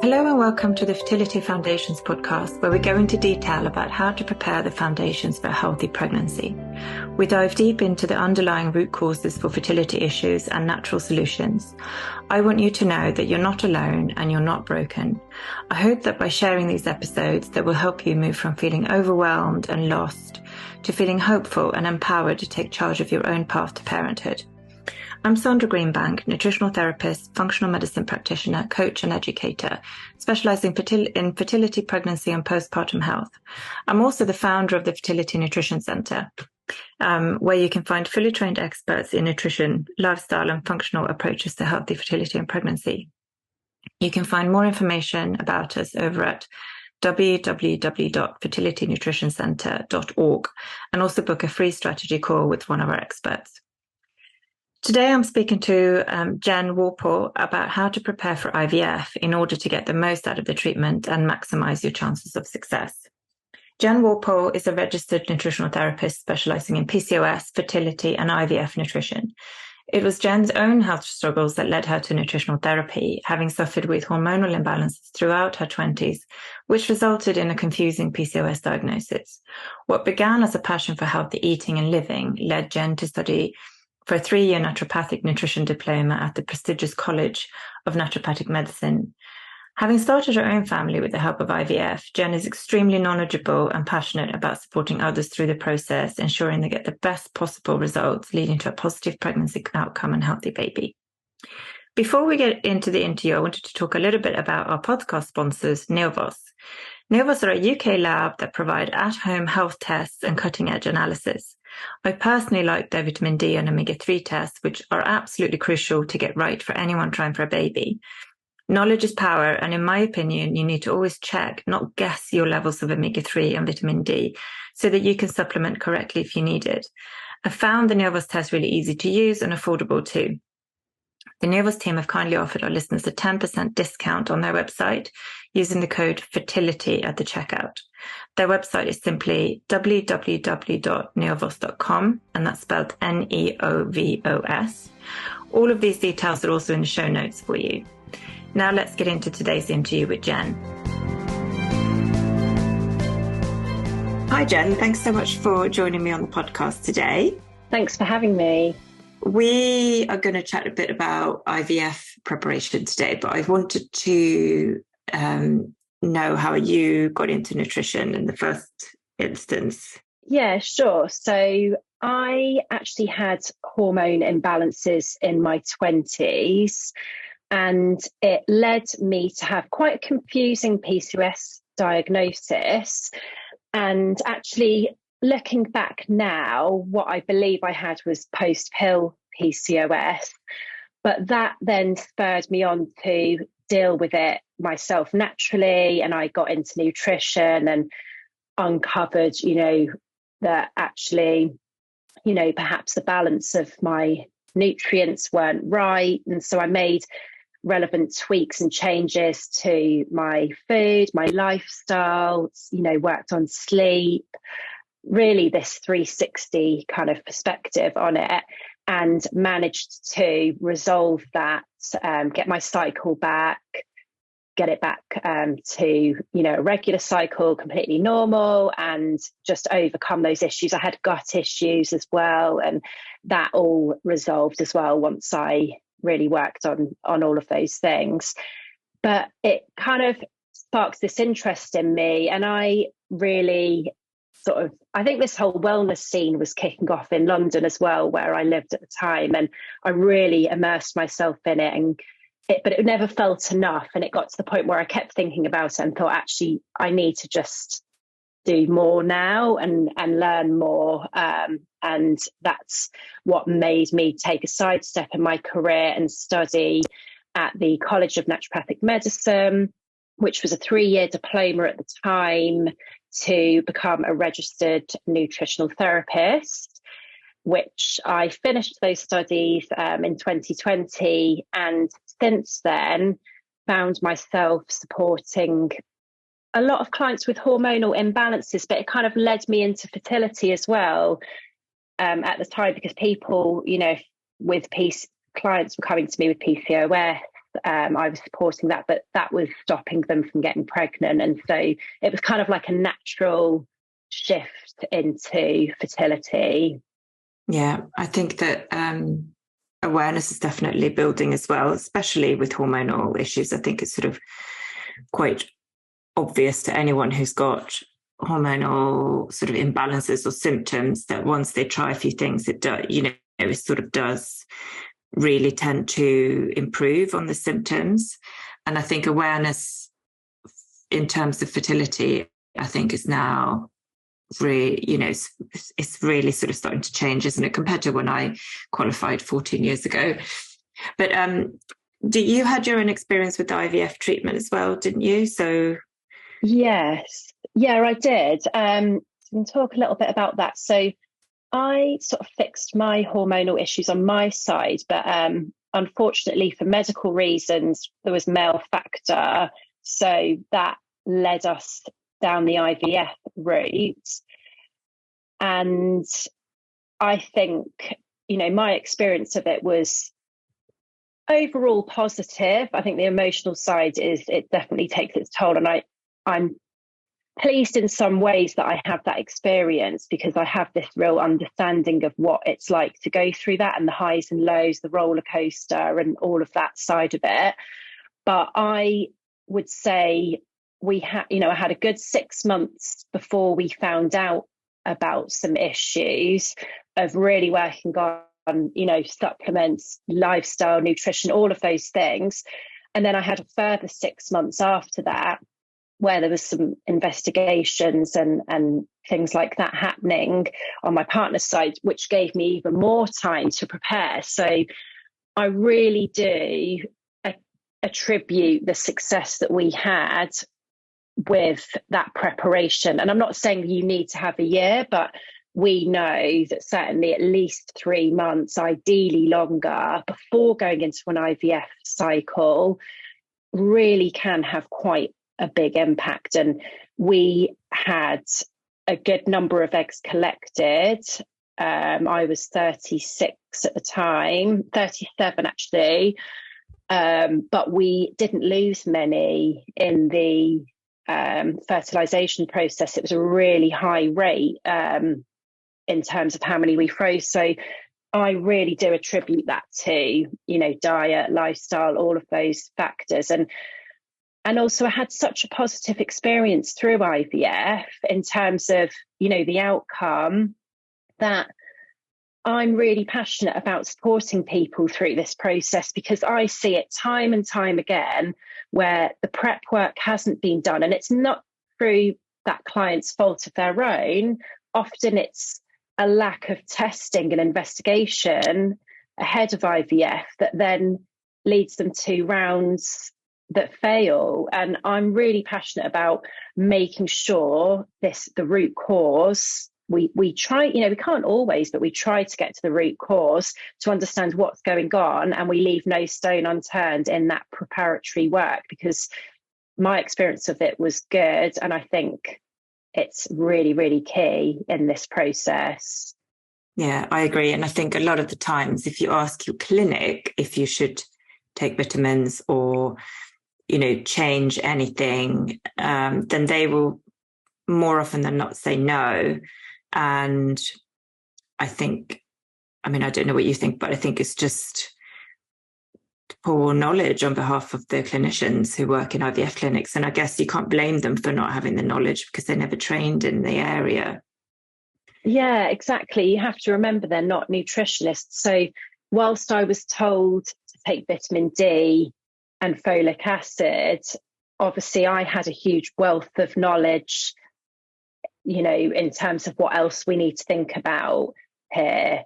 Hello and welcome to the Fertility Foundations podcast, where we go into detail about how to prepare the foundations for a healthy pregnancy. We dive deep into the underlying root causes for fertility issues and natural solutions. I want you to know that you're not alone and you're not broken. I hope that by sharing these episodes that will help you move from feeling overwhelmed and lost to feeling hopeful and empowered to take charge of your own path to parenthood. I'm Sandra Greenbank, nutritional therapist, functional medicine practitioner, coach and educator, specialising in fertility, pregnancy and postpartum health. I'm also the founder of the Fertility Nutrition Centre, where you can find fully trained experts in nutrition, lifestyle and functional approaches to healthy fertility and pregnancy. You can find more information about us over at www.fertilitynutritioncentre.org and also book a free strategy call with one of our experts. Today, I'm speaking to Jen Walpole about how to prepare for IVF in order to get the most out of the treatment and maximise your chances of success. Jen Walpole is a registered nutritional therapist specialising in PCOS, fertility and IVF nutrition. It was Jen's own health struggles that led her to nutritional therapy, having suffered with hormonal imbalances throughout her 20s, which resulted in a confusing PCOS diagnosis. What began as a passion for healthy eating and living led Jen to study for a 3-year naturopathic nutrition diploma at the prestigious College of Naturopathic Medicine. Having started her own family with the help of IVF, Jen is extremely knowledgeable and passionate about supporting others through the process, ensuring they get the best possible results, leading to a positive pregnancy outcome and healthy baby. Before we get into the interview, I wanted to talk a little bit about our podcast sponsors, Neovos. Neovos are a UK lab that provide at-home health tests and cutting-edge analysis. I personally like their vitamin D and omega-3 tests, which are absolutely crucial to get right for anyone trying for a baby. Knowledge is power, and in my opinion, you need to always check, not guess, your levels of omega-3 and vitamin D so that you can supplement correctly if you need it. I found the Neovos test really easy to use and affordable too. The Neovos team have kindly offered our listeners a 10% discount on their website using the code FERTILITY at the checkout. Their website is simply www.neovos.com, and that's spelled Neovos. All of these details are also in the show notes for you. Now let's get into today's interview with Jen. Hi Jen, thanks so much for joining me on the podcast today. Thanks for having me. We are going to chat a bit about IVF preparation today, but I wanted to know how you got into nutrition in the first instance. Yeah, sure. So I actually had hormone imbalances in my 20s, and it led me to have quite a confusing PCOS diagnosis. And actually, looking back now, what I believe I had was post-pill PCOS, but that then spurred me on to deal with it myself naturally. And I got into nutrition and uncovered, that actually, perhaps the balance of my nutrients weren't right. And so I made relevant tweaks and changes to my food, my lifestyle, worked on sleep, really this 360 kind of perspective on it, and managed to resolve that, get my cycle back, get it back to, a regular cycle, completely normal, and just overcome those issues. I had gut issues as well, and that all resolved as well once I really worked on all of those things. But it kind of sparked this interest in me, and I really I think this whole wellness scene was kicking off in London as well, where I lived at the time, and I really immersed myself in it, but it never felt enough. And it got to the point where I kept thinking about it and thought, actually, I need to just do more now and learn more. And that's what made me take a sidestep in my career and study at the College of Naturopathic Medicine, which was a 3-year diploma at the time, to become a registered nutritional therapist, which I finished those studies in 2020. And since then, found myself supporting a lot of clients with hormonal imbalances, but it kind of led me into fertility as well at the time, because people, with clients were coming to me with PCOS I was supporting that, but that was stopping them from getting pregnant. And so it was kind of like a natural shift into fertility. Yeah, I think that awareness is definitely building as well, especially with hormonal issues. I think it's sort of quite obvious to anyone who's got hormonal sort of imbalances or symptoms that once they try a few things, it does, it sort of does really tend to improve on the symptoms. And I think awareness in terms of fertility, I think is now really, it's really sort of starting to change, isn't it, compared to when I qualified 14 years ago. But you had your own experience with the IVF treatment as well, didn't you? So yes, yeah, I did. We can talk a little bit about that. So I sort of fixed my hormonal issues on my side, but unfortunately for medical reasons, there was male factor. So that led us down the IVF route. And I think, my experience of it was overall positive. I think the emotional side it definitely takes its toll. And I'm pleased in some ways that I have that experience, because I have this real understanding of what it's like to go through that, and the highs and lows, the roller coaster and all of that side of it. But I would say I had a good 6 months before we found out about some issues of really working on, supplements, lifestyle, nutrition, all of those things. And then I had a further 6 months after that, where there was some investigations and things like that happening on my partner's side, which gave me even more time to prepare. So I really do attribute the success that we had with that preparation. And I'm not saying you need to have a year, but we know that certainly at least 3 months, ideally longer, before going into an IVF cycle really can have quite a big impact. And we had a good number of eggs collected. I was 36 at the time, 37 actually, but we didn't lose many in the fertilization process. It was a really high rate in terms of how many we froze. So I really do attribute that to, diet, lifestyle, all of those factors. And also I had such a positive experience through IVF in terms of, the outcome, that I'm really passionate about supporting people through this process, because I see it time and time again where the prep work hasn't been done. And it's not through that client's fault of their own. Often it's a lack of testing and investigation ahead of IVF that then leads them to rounds that fail. And I'm really passionate about making sure the root cause, we try, we can't always, but we try to get to the root cause to understand what's going on, and we leave no stone unturned in that preparatory work, because my experience of it was good. And I think it's really, really key in this process. Yeah, I agree. And I think a lot of the times, if you ask your clinic if you should take vitamins or change anything, then they will more often than not say no. And I think, I don't know what you think, but I think it's just poor knowledge on behalf of the clinicians who work in IVF clinics. And I guess you can't blame them for not having the knowledge, because they never trained in the area. Yeah, exactly. You have to remember they're not nutritionists. So whilst I was told to take vitamin D and folic acid, obviously I had a huge wealth of knowledge, in terms of what else we need to think about here.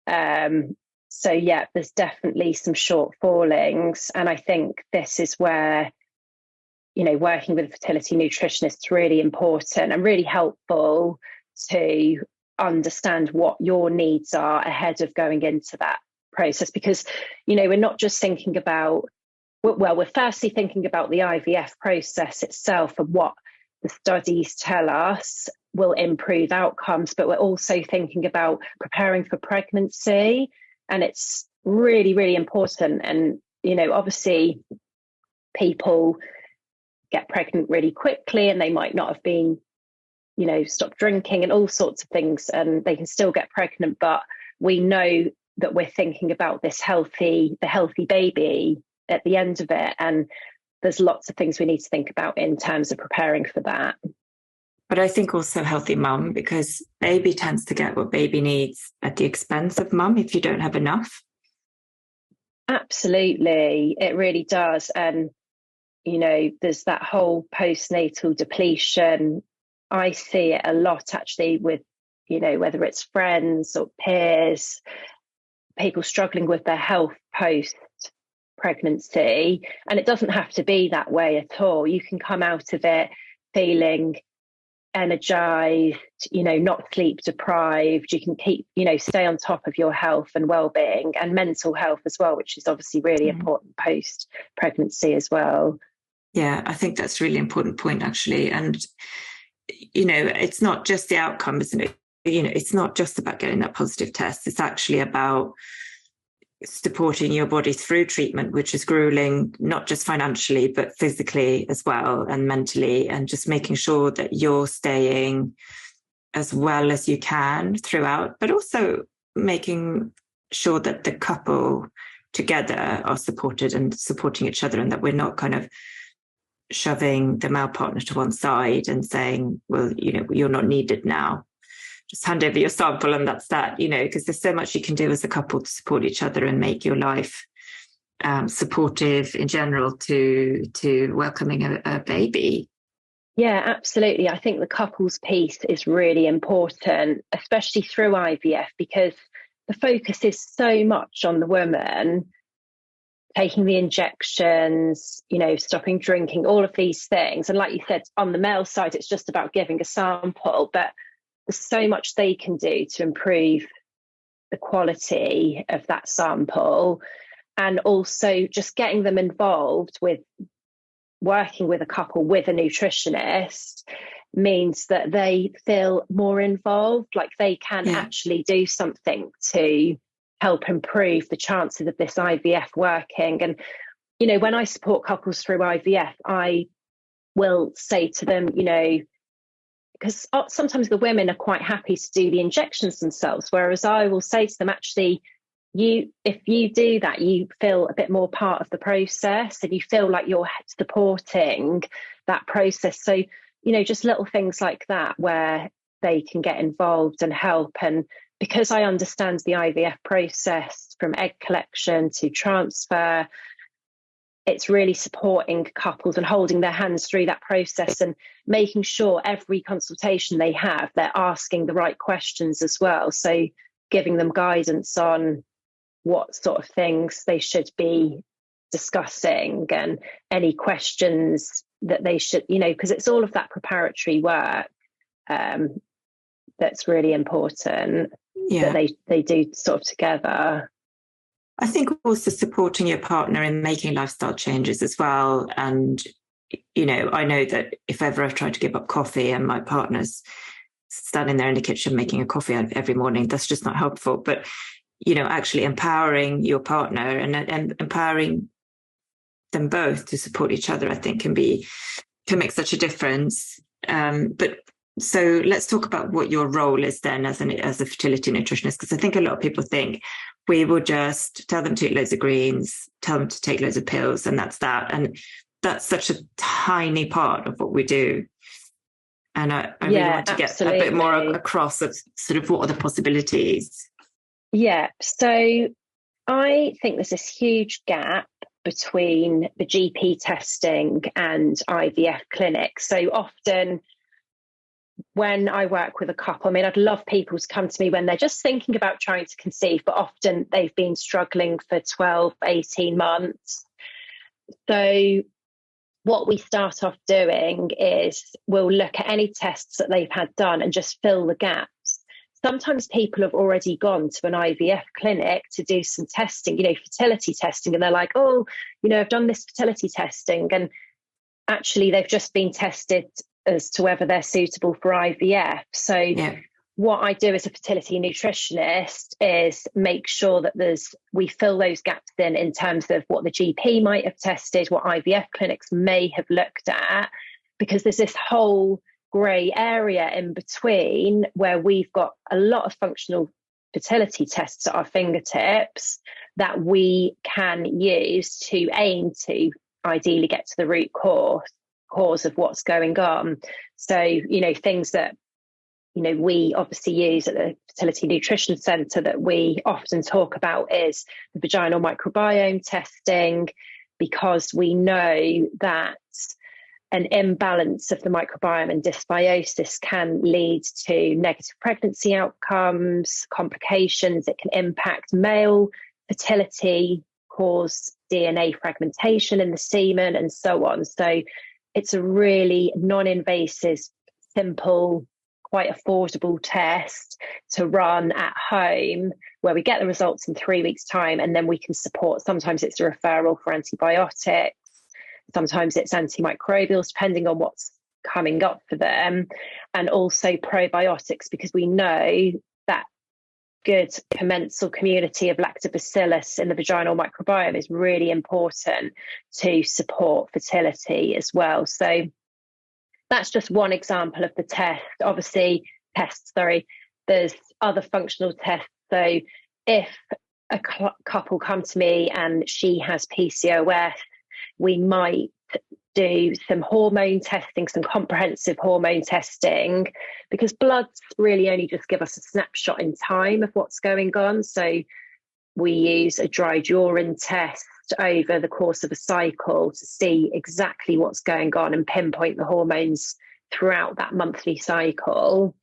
So yeah, there's definitely some shortfallings. And I think this is where, working with a fertility nutritionist is really important and really helpful to understand what your needs are ahead of going into that process. Because, we're not just thinking about, we're firstly thinking about the IVF process itself and what the studies tell us will improve outcomes, but we're also thinking about preparing for pregnancy. And it's really, really important. And obviously people get pregnant really quickly and they might not have been, stopped drinking and all sorts of things, and they can still get pregnant. But we know that we're thinking about the healthy baby at the end of it. And there's lots of things we need to think about in terms of preparing for that. But I think also healthy mum, because baby tends to get what baby needs at the expense of mum if you don't have enough. Absolutely, it really does. And, there's that whole postnatal depletion. I see it a lot actually with, whether it's friends or peers, people struggling with their health post pregnancy. And it doesn't have to be that way at all. You can come out of it feeling energized, not sleep deprived. You can keep, stay on top of your health and well-being and mental health as well, which is obviously really important post pregnancy as well. Yeah, I think that's a really important point, actually. And, it's not just the outcome, isn't it? It's not just about getting that positive test. It's actually about supporting your body through treatment, which is grueling, not just financially, but physically as well, and mentally, and just making sure that you're staying as well as you can throughout, but also making sure that the couple together are supported and supporting each other, and that we're not kind of shoving the male partner to one side and saying, well, you're not needed now. Just hand over your sample and that's that, because there's so much you can do as a couple to support each other and make your life supportive in general to welcoming a baby. Yeah, absolutely. I think the couples piece is really important, especially through IVF, because the focus is so much on the woman taking the injections, stopping drinking, all of these things. And like you said, on the male side, it's just about giving a sample, but there's so much they can do to improve the quality of that sample, and also just getting them involved with working with a couple with a nutritionist means that they feel more involved, like they can actually do something to help improve the chances of this IVF working. And, when I support couples through IVF, I will say to them, because sometimes the women are quite happy to do the injections themselves, whereas I will say to them, actually, if you do that, you feel a bit more part of the process and you feel like you're supporting that process. So, just little things like that where they can get involved and help. And because I understand the IVF process from egg collection to transfer, it's really supporting couples and holding their hands through that process and making sure every consultation they have, they're asking the right questions as well. So giving them guidance on what sort of things they should be discussing and any questions that they should, because it's all of that preparatory work that's really important that they do sort of together. I think also supporting your partner in making lifestyle changes as well. And, I know that if ever I've tried to give up coffee and my partner's standing there in the kitchen making a coffee every morning, that's just not helpful. But, actually empowering your partner and empowering them both to support each other, I think can make such a difference. But so let's talk about what your role is then as a fertility nutritionist, because I think a lot of people think we will just tell them to eat loads of greens, tell them to take loads of pills, and that's that. And that's such a tiny part of what we do. And I really want to get a bit more across of sort of what are the possibilities. Yeah, so I think there's this huge gap between the GP testing and IVF clinics. So often when I work with a couple, I'd love people to come to me when they're just thinking about trying to conceive, but often they've been struggling for 12, 18 months. So what we start off doing is we'll look at any tests that they've had done and just fill the gaps. Sometimes people have already gone to an IVF clinic to do some testing, fertility testing, and they're like, oh, I've done this fertility testing, and actually they've just been tested as to whether they're suitable for IVF. So what I do as a fertility nutritionist is make sure that we fill those gaps in terms of what the GP might have tested, what IVF clinics may have looked at, because there's this whole grey area in between where we've got a lot of functional fertility tests at our fingertips that we can use to aim to ideally get to the root cause of what's going on. So, things that we obviously use at the Fertility Nutrition Centre that we often talk about is the vaginal microbiome testing, because we know that an imbalance of the microbiome and dysbiosis can lead to negative pregnancy outcomes, complications. It can impact male fertility, cause DNA fragmentation in the semen, and so on. So it's a really non-invasive, simple, quite affordable test to run at home, where we get the results in 3 weeks' time, and then we can support. Sometimes it's a referral for antibiotics, sometimes it's antimicrobials, depending on what's coming up for them, and also probiotics, because we know that good commensal community of lactobacillus in the vaginal microbiome is really important to support fertility as well. So that's just one example of the test. There's other functional tests. So if a couple come to me and she has PCOS, we might do some hormone testing, some comprehensive hormone testing, because bloods really only just give us a snapshot in time of what's going on. So we use a dried urine test over the course of a cycle to see exactly what's going on and pinpoint the hormones throughout that monthly cycle.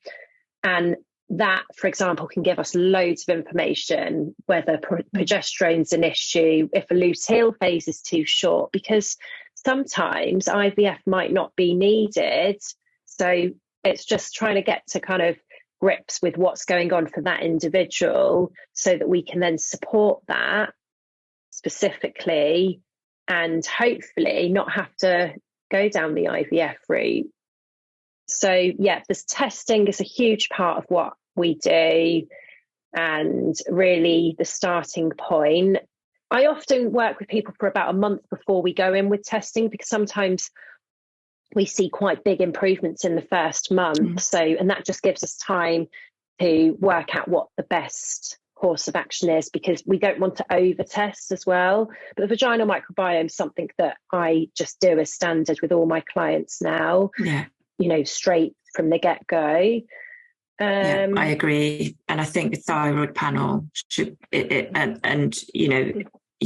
And that, for example, can give us loads of information, whether progesterone's an issue, if a luteal phase is too short, because sometimes IVF might not be needed. So it's just trying to get to kind of grips with what's going on for that individual, so that we can then support that specifically and hopefully not have to go down the IVF route. So yeah, this testing is a huge part of what we do, and really the starting point. I often work with people for about a month before we go in with testing, because sometimes we see quite big improvements in the first month. So, and that just gives us time to work out what the best course of action is, because we don't want to over test as well. But the vaginal microbiome is something that I just do as standard with all my clients now, straight from the get-go. Yeah, I agree. And I think the thyroid panel should, you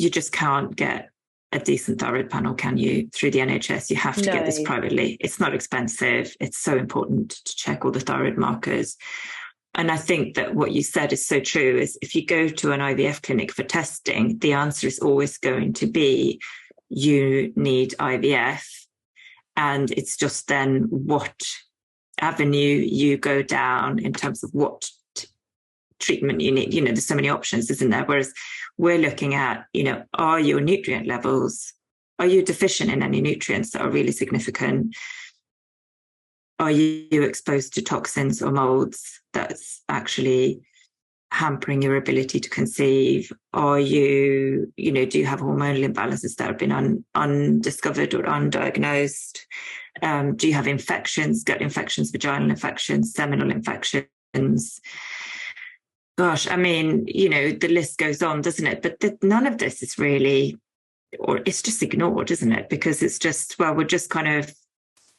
just can't get a decent thyroid panel, can you, through the NHS? You have to get this privately. It's not expensive. It's so important to check all the thyroid markers. And I think that what you said is so true, is if you go to an IVF clinic for testing, the answer is always going to be, you need IVF. And it's just then what avenue you go down in terms of what treatment you need. There's so many options, isn't there? Whereas we're looking at, are your nutrient levels, are you deficient in any nutrients that are really significant? Are you exposed to toxins or molds that's actually hampering your ability to conceive? Are you, do you have hormonal imbalances that have been undiscovered or undiagnosed? Do you have infections, gut infections, vaginal infections, seminal infections? Gosh, I mean, the list goes on, doesn't it? But none of this is really, or it's just ignored, isn't it? Because it's just, we'll just kind of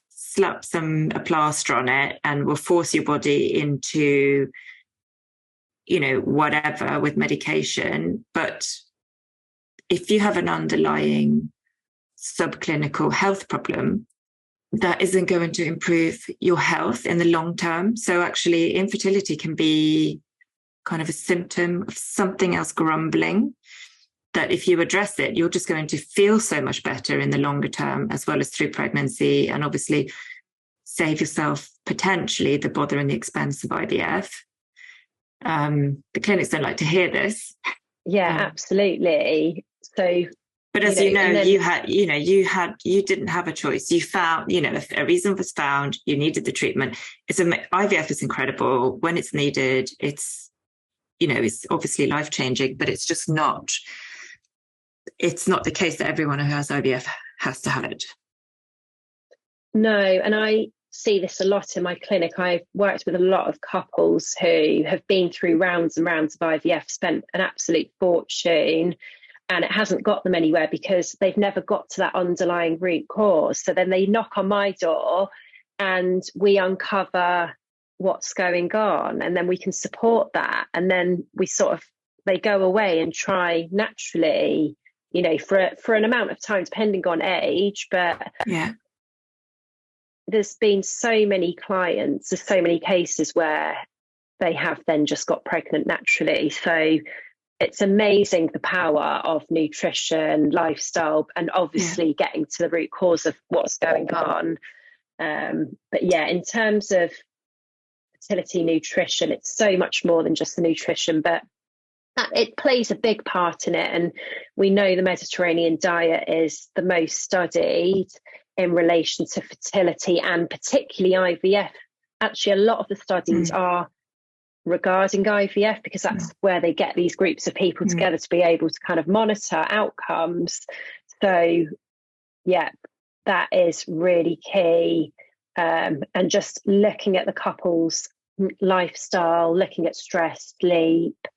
slap a plaster on it and we'll force your body into, whatever with medication. But if you have an underlying subclinical health problem, that isn't going to improve your health in the long term. So actually infertility can be kind of a symptom of something else grumbling, that if you address it, you're just going to feel so much better in the longer term, as well as through pregnancy, and obviously save yourself potentially the bother and the expense of IVF. The clinics don't like to hear this. Yeah, absolutely. So But as you didn't have a choice. You found, a reason was found, you needed the treatment. IVF is incredible when it's needed. It's obviously life-changing, but it's just not the case that everyone who has IVF has to have it. No, and I see this a lot in my clinic. I've worked with a lot of couples who have been through rounds and rounds of IVF, spent an absolute fortune, and it hasn't got them anywhere because they've never got to that underlying root cause. So then they knock on my door and we uncover what's going on, and then we can support that. And then they go away and try naturally, for an amount of time, depending on age. But yeah, there's been so many clients, there's so many cases where they have then just got pregnant naturally. So it's amazing the power of nutrition, lifestyle, and obviously getting to the root cause of what's going on. But yeah, in terms of fertility nutrition, it's so much more than just the nutrition, but it plays a big part in it. And we know the Mediterranean diet is the most studied in relation to fertility, and particularly IVF. Actually, a lot of the studies are regarding IVF because that's where they get these groups of people together to be able to kind of monitor outcomes. So yeah, that is really key. And just looking at the couple's lifestyle, looking at stress, sleep,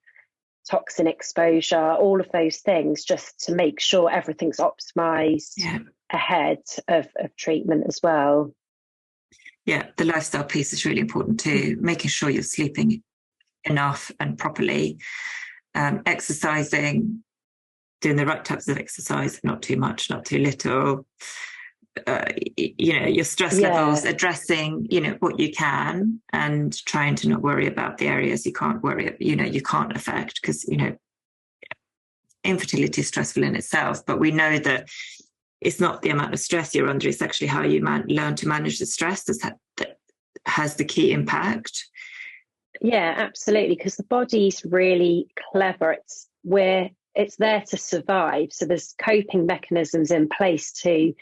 toxin exposure, all of those things, just to make sure everything's optimized ahead of treatment as well. Yeah, the lifestyle piece is really important too, making sure you're sleeping enough and properly, exercising, doing the right types of exercise, not too much, not too little, your stress levels, addressing, what you can, and trying to not worry about the areas you can't you can't affect, because, infertility is stressful in itself, but we know that it's not the amount of stress you're under, it's actually how you learn to manage the stress that has the key impact. Yeah, absolutely, because the body's really clever. It's there to survive. So there's coping mechanisms in place to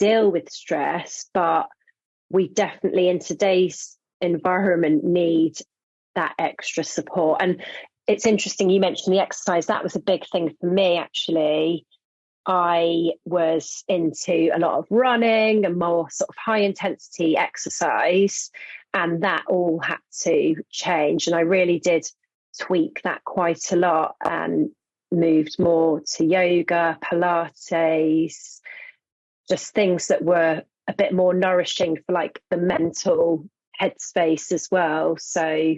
deal with stress, but we definitely in today's environment need that extra support. And it's interesting you mentioned the exercise. That was a big thing for me, actually. I was into a lot of running and more sort of high intensity exercise, and that all had to change. And I really did tweak that quite a lot and moved more to yoga, Pilates, just things that were a bit more nourishing for like the mental headspace as well. So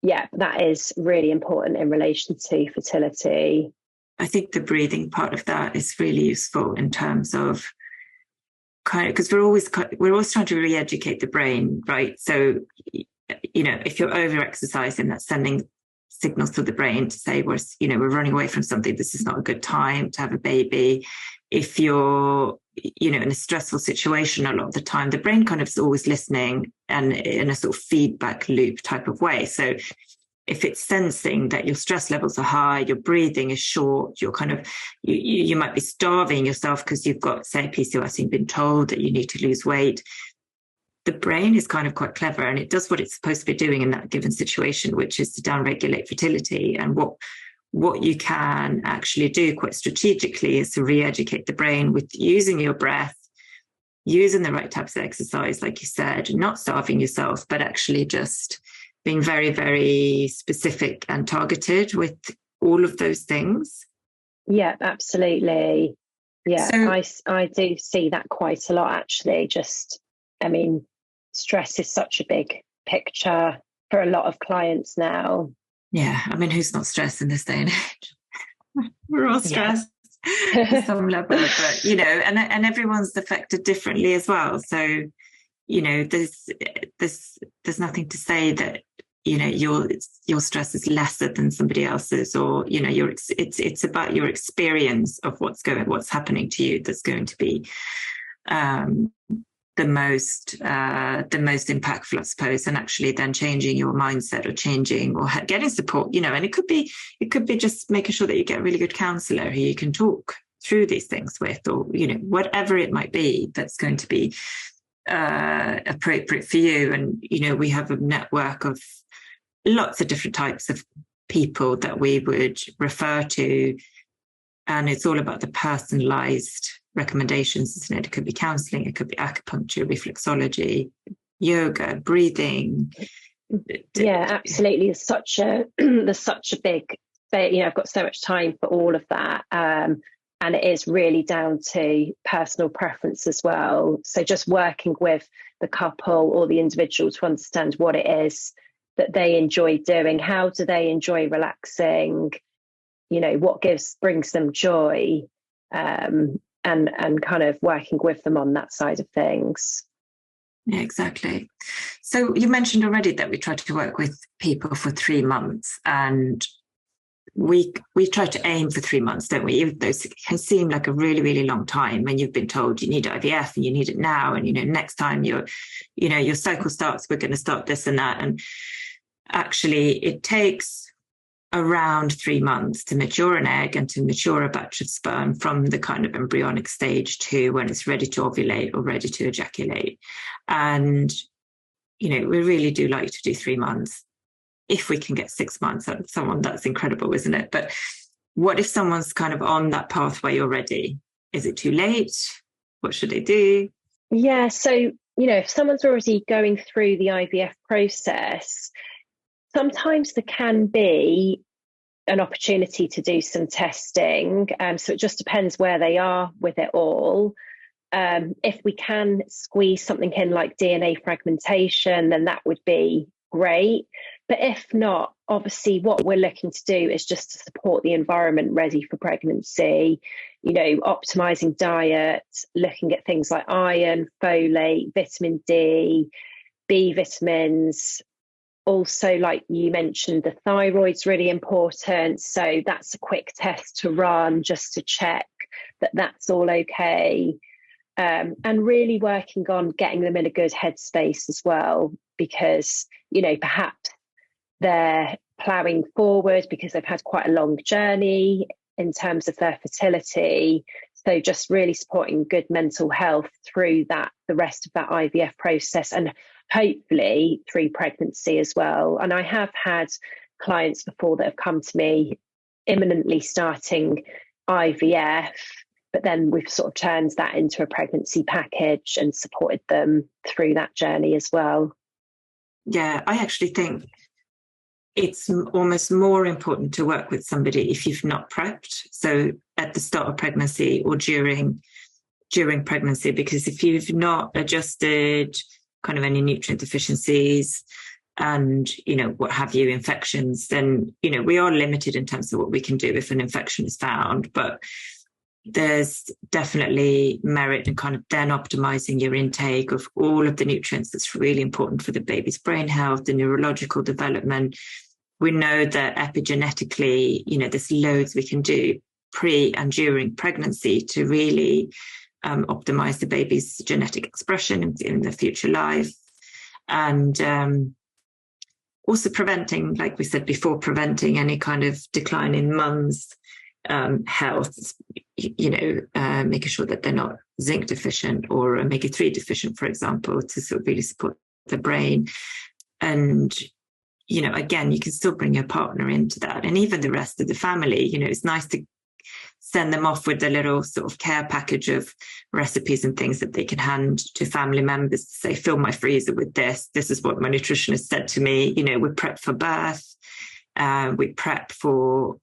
yeah, that is really important in relation to fertility. I think the breathing part of that is really useful in terms of because we're always trying to re-educate the brain, right? So, if you're over-exercising, that's sending signals to the brain to say we're running away from something. This is not a good time to have a baby. If you're, in a stressful situation, a lot of the time, the brain kind of is always listening and in a sort of feedback loop type of way. So if it's sensing that your stress levels are high, your breathing is short, you're kind of, you might be starving yourself because you've got, say, PCOS, you've been told that you need to lose weight. The brain is kind of quite clever and it does what it's supposed to be doing in that given situation, which is to downregulate fertility. And what you can actually do quite strategically is to re-educate the brain with using your breath, using the right types of exercise, like you said, not starving yourself, but actually just being very, very specific and targeted with all of those things. Yeah, absolutely. Yeah, so, I do see that quite a lot, actually. Stress is such a big picture for a lot of clients now. Yeah, who's not stressed in this day and age? We're all stressed at some level, but, and everyone's affected differently as well. So, there's nothing to say that, your stress is lesser than somebody else's, or, it's about your experience of what's happening to you that's going to be the most impactful, I suppose, and actually then changing your mindset or getting support, and it could be just making sure that you get a really good counsellor who you can talk through these things with, or, you know, whatever it might be that's going to be appropriate for you. And, you know, we have a network of lots of different types of people that we would refer to. And it's all about the personalized recommendations, isn't it? It could be counseling, it could be acupuncture, reflexology, yoga, breathing. Yeah, absolutely. There's such a big, you know, I've got so much time for all of that. And it is really down to personal preference as well. So just working with the couple or the individual to understand what it is that they enjoy doing. How do they enjoy relaxing? You know, what brings them joy, and kind of working with them on that side of things. Yeah, exactly. So you mentioned already that we try to work with people for 3 months, and we try to aim for 3 months, don't we? Even though it can seem like a really, really long time, and you've been told you need IVF and you need it now, and, you know, next time your cycle starts, we're going to start this and that. And actually it takes around 3 months to mature an egg and to mature a batch of sperm from the kind of embryonic stage to when it's ready to ovulate or ready to ejaculate. And, you know, we really do like to do 3 months. If we can get 6 months out of someone, that's incredible, isn't it? But what if someone's kind of on that pathway already? Is it too late? What should they do? Yeah, so, you know, if someone's already going through the IVF process, sometimes there can be an opportunity to do some testing. So it just depends where they are with it all. If we can squeeze something in like DNA fragmentation, then that would be great. But if not, obviously what we're looking to do is just to support the environment ready for pregnancy, you know, optimizing diet, looking at things like iron, folate, vitamin D, B vitamins. Also, like you mentioned, the thyroid's really important. So that's a quick test to run just to check that that's all okay. And really working on getting them in a good headspace as well, because, you know, perhaps they're ploughing forward because they've had quite a long journey in terms of their fertility. So just really supporting good mental health through that, the rest of that IVF process, and hopefully through pregnancy as well. And I have had clients before that have come to me imminently starting IVF, but then we've sort of turned that into a pregnancy package and supported them through that journey as well. Yeah, I actually think it's almost more important to work with somebody if you've not prepped. So at the start of pregnancy or during pregnancy, because if you've not adjusted kind of any nutrient deficiencies and, you know, what have you, infections, then, you know, we are limited in terms of what we can do if an infection is found. But there's definitely merit in kind of then optimizing your intake of all of the nutrients that's really important for the baby's brain health, the neurological development. We know that epigenetically, you know, there's loads we can do pre and during pregnancy to really optimize the baby's genetic expression in the future life. And also preventing, like we said before, preventing any kind of decline in mum's health, you know, making sure that they're not zinc deficient or omega-3 deficient, for example, to sort of really support the brain. And, you know, again, you can still bring your partner into that, and even the rest of the family. You know, it's nice to send them off with a little sort of care package of recipes and things that they can hand to family members to say, fill my freezer with this. This is what my nutritionist said to me. You know, we prep for birth, we prep for,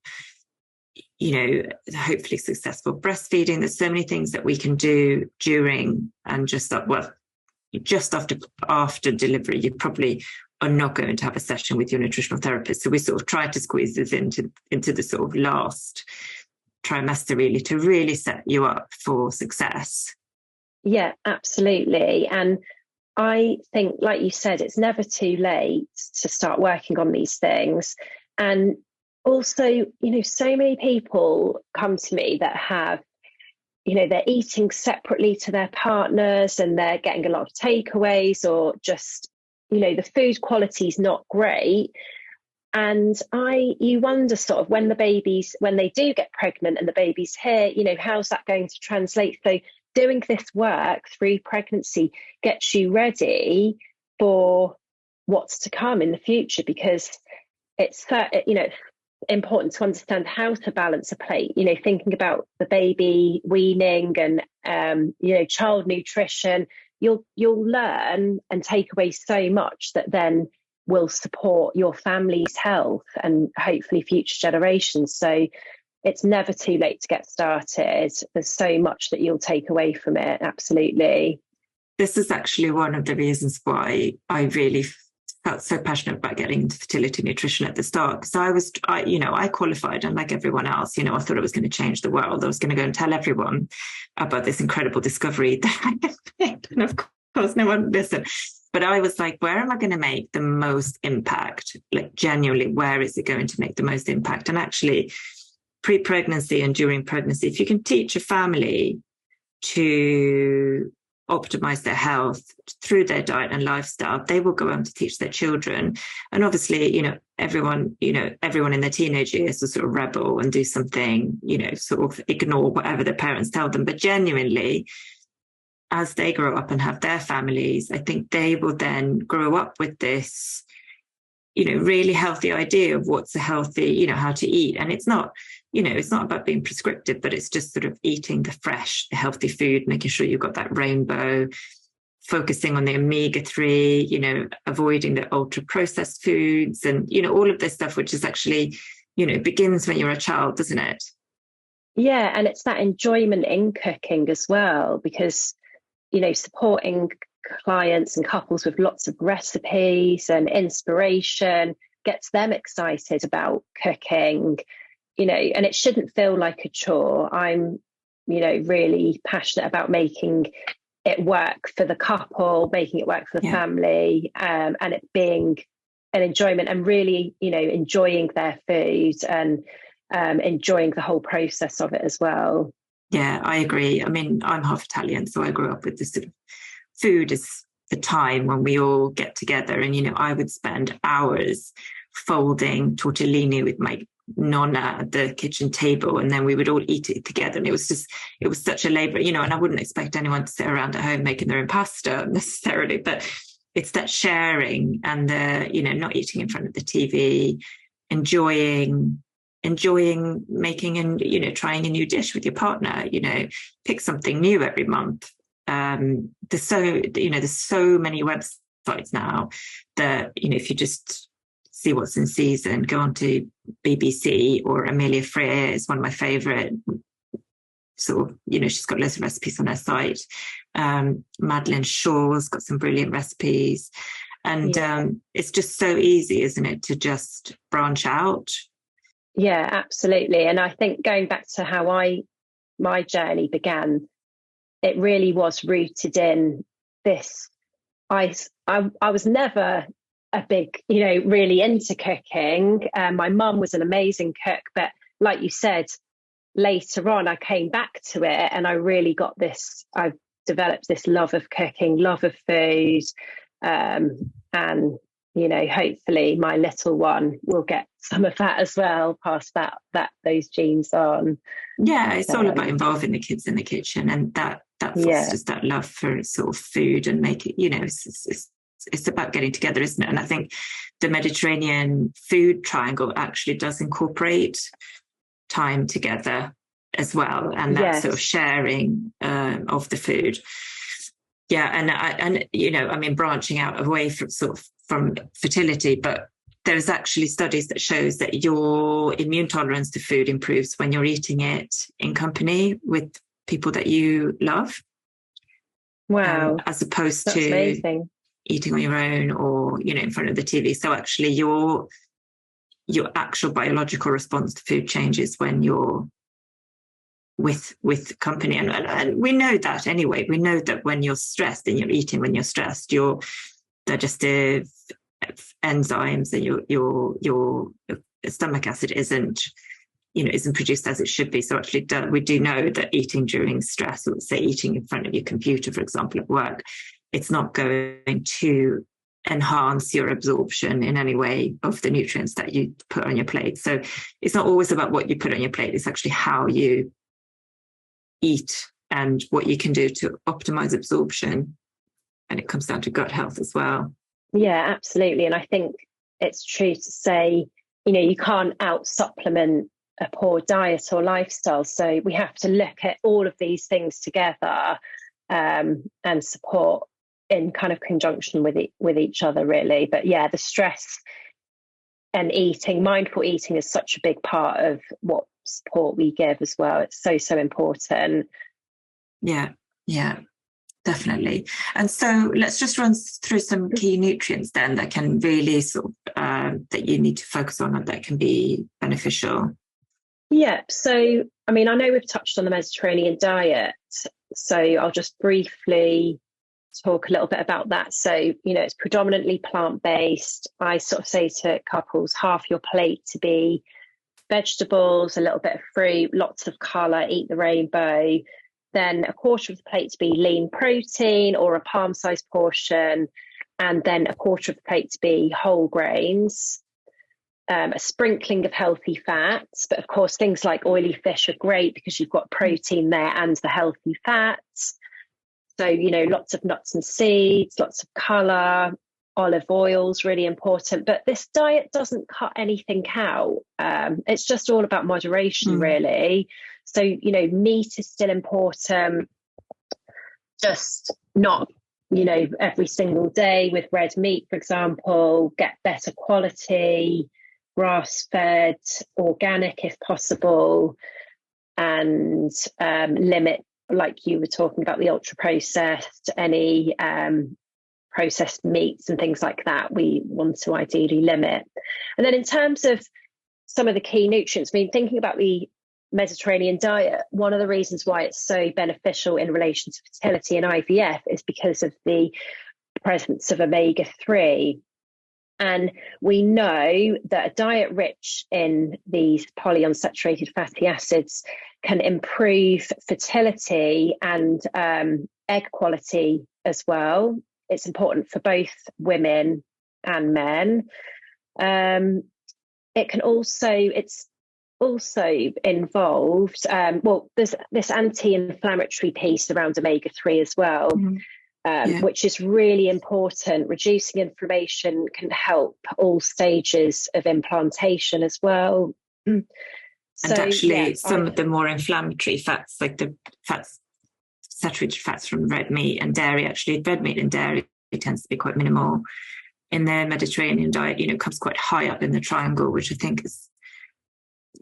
you know, hopefully successful breastfeeding. There's so many things that we can do during and just after delivery. You probably are not going to have a session with your nutritional therapist. So we sort of try to squeeze this into the sort of last trimester, really, to really set you up for success. Yeah, absolutely. And I think, like you said, it's never too late to start working on these things. And also, you know, so many people come to me that have, you know, they're eating separately to their partners and they're getting a lot of takeaways, or just, you know, the food quality is not great. And you wonder sort of when they do get pregnant and the baby's here, how's that going to translate? So doing this work through pregnancy gets you ready for what's to come in the future, because it's important to understand how to balance a plate, thinking about the baby weaning and, child nutrition. You'll learn and take away so much that then will support your family's health and hopefully future generations. So it's never too late to get started. There's so much that you'll take away from it. Absolutely. This is actually one of the reasons why I really felt so passionate about getting into fertility nutrition at the start, because I qualified, and like everyone else, I thought it was going to change the world. I was going to go and tell everyone about this incredible discovery that I had made. And of course, no one listened. But I was like, where am I going to make the most impact? Like, genuinely, where is it going to make the most impact? And actually, pre-pregnancy and during pregnancy, if you can teach a family to optimize their health through their diet and lifestyle, they will go on to teach their children. And obviously, everyone in their teenage years will sort of rebel and do something, sort of ignore whatever their parents tell them. But genuinely, as they grow up and have their families, I think they will then grow up with this, really healthy idea of what's a healthy, how to eat. And it's not about being prescriptive, but it's just sort of eating the fresh, the healthy food, making sure you've got that rainbow, focusing on the omega-3, avoiding the ultra processed foods and, all of this stuff, which is actually, begins when you're a child, doesn't it? Yeah. And it's that enjoyment in cooking as well, because supporting clients and couples with lots of recipes and inspiration gets them excited about cooking, and it shouldn't feel like a chore. I'm, really passionate about making it work for the couple, making it work for the family, and it being an enjoyment and really, enjoying their food and enjoying the whole process of it as well. Yeah, I agree. I mean, I'm half Italian, so I grew up with this sort of food as the time when we all get together. And, I would spend hours folding tortellini with my nonna at the kitchen table, and then we would all eat it together. And it was such a labor, and I wouldn't expect anyone to sit around at home making their own pasta necessarily, but it's that sharing and the, not eating in front of the TV, enjoying making and trying a new dish with your partner, pick something new every month. There's so many websites now that if you just see what's in season, go on to BBC, or Amelia Freer is one of my favorite sort of, she's got loads of recipes on her site. Madeline Shaw's got some brilliant recipes, and it's just so easy, isn't it, to just branch out. Yeah, absolutely. And I think going back to how my journey began, it really was rooted in this. I was never a big, really into cooking. My mum was an amazing cook, but like you said, later on, I came back to it and I really got this, I've developed this love of cooking, love of food. And hopefully my little one will get some of that as well, pass those genes on. Yeah, it's all about involving the kids in the kitchen, and that fosters that love for sort of food and make it, it's about getting together, isn't it? And I think the Mediterranean food triangle actually does incorporate time together as well, and that sort of sharing of the food. Yeah, branching out away from fertility, but there's actually studies that shows that your immune tolerance to food improves when you're eating it in company with people that you love. Wow. As opposed That's to amazing. Eating on your own or, in front of the TV. So actually your actual biological response to food changes when you're with company. And we know that anyway. We know that when you're stressed and you're eating when you're stressed, your digestive enzymes and your stomach acid isn't produced as it should be. So actually we do know that eating during stress, or say eating in front of your computer, for example, at work, it's not going to enhance your absorption in any way of the nutrients that you put on your plate. So it's not always about what you put on your plate, it's actually how you eat and what you can do to optimize absorption. And it comes down to gut health as well. Yeah, absolutely. And I think it's true to say, you can't out supplement a poor diet or lifestyle. So we have to look at all of these things together and support in kind of conjunction with each other, really. But yeah, the stress and mindful eating is such a big part of what support we give as well. It's so important. Yeah, definitely. And so let's just run through some key nutrients then that can really that you need to focus on and that can be beneficial. Yeah, so I know we've touched on the Mediterranean diet, so I'll just briefly talk a little bit about that. So, it's predominantly plant-based. I sort of say to couples, half your plate to be vegetables, a little bit of fruit, lots of colour, eat the rainbow. Then a quarter of the plate to be lean protein or a palm-sized portion, and then a quarter of the plate to be whole grains. A sprinkling of healthy fats, but of course things like oily fish are great because you've got protein there and the healthy fats. So, lots of nuts and seeds, lots of colour, olive oil is really important. But this diet doesn't cut anything out. It's just all about moderation, really. So, meat is still important, just not, every single day with red meat, for example. Get better quality, grass-fed, organic if possible, and limit, like you were talking about, the ultra-processed, any processed meats and things like that, we want to ideally limit. And then in terms of some of the key nutrients, thinking about the Mediterranean diet, one of the reasons why it's so beneficial in relation to fertility and IVF is because of the presence of omega-3. And we know that a diet rich in these polyunsaturated fatty acids can improve fertility and egg quality as well. It's important for both women and men. It's also involved, there's this anti-inflammatory piece around omega-3 as well. Which is really important. Reducing inflammation can help all stages of implantation as well. And actually, some of the more inflammatory fats, like the saturated fats from red meat and dairy, actually red meat and dairy tends to be quite minimal in the Mediterranean diet. It comes quite high up in the triangle, which I think is,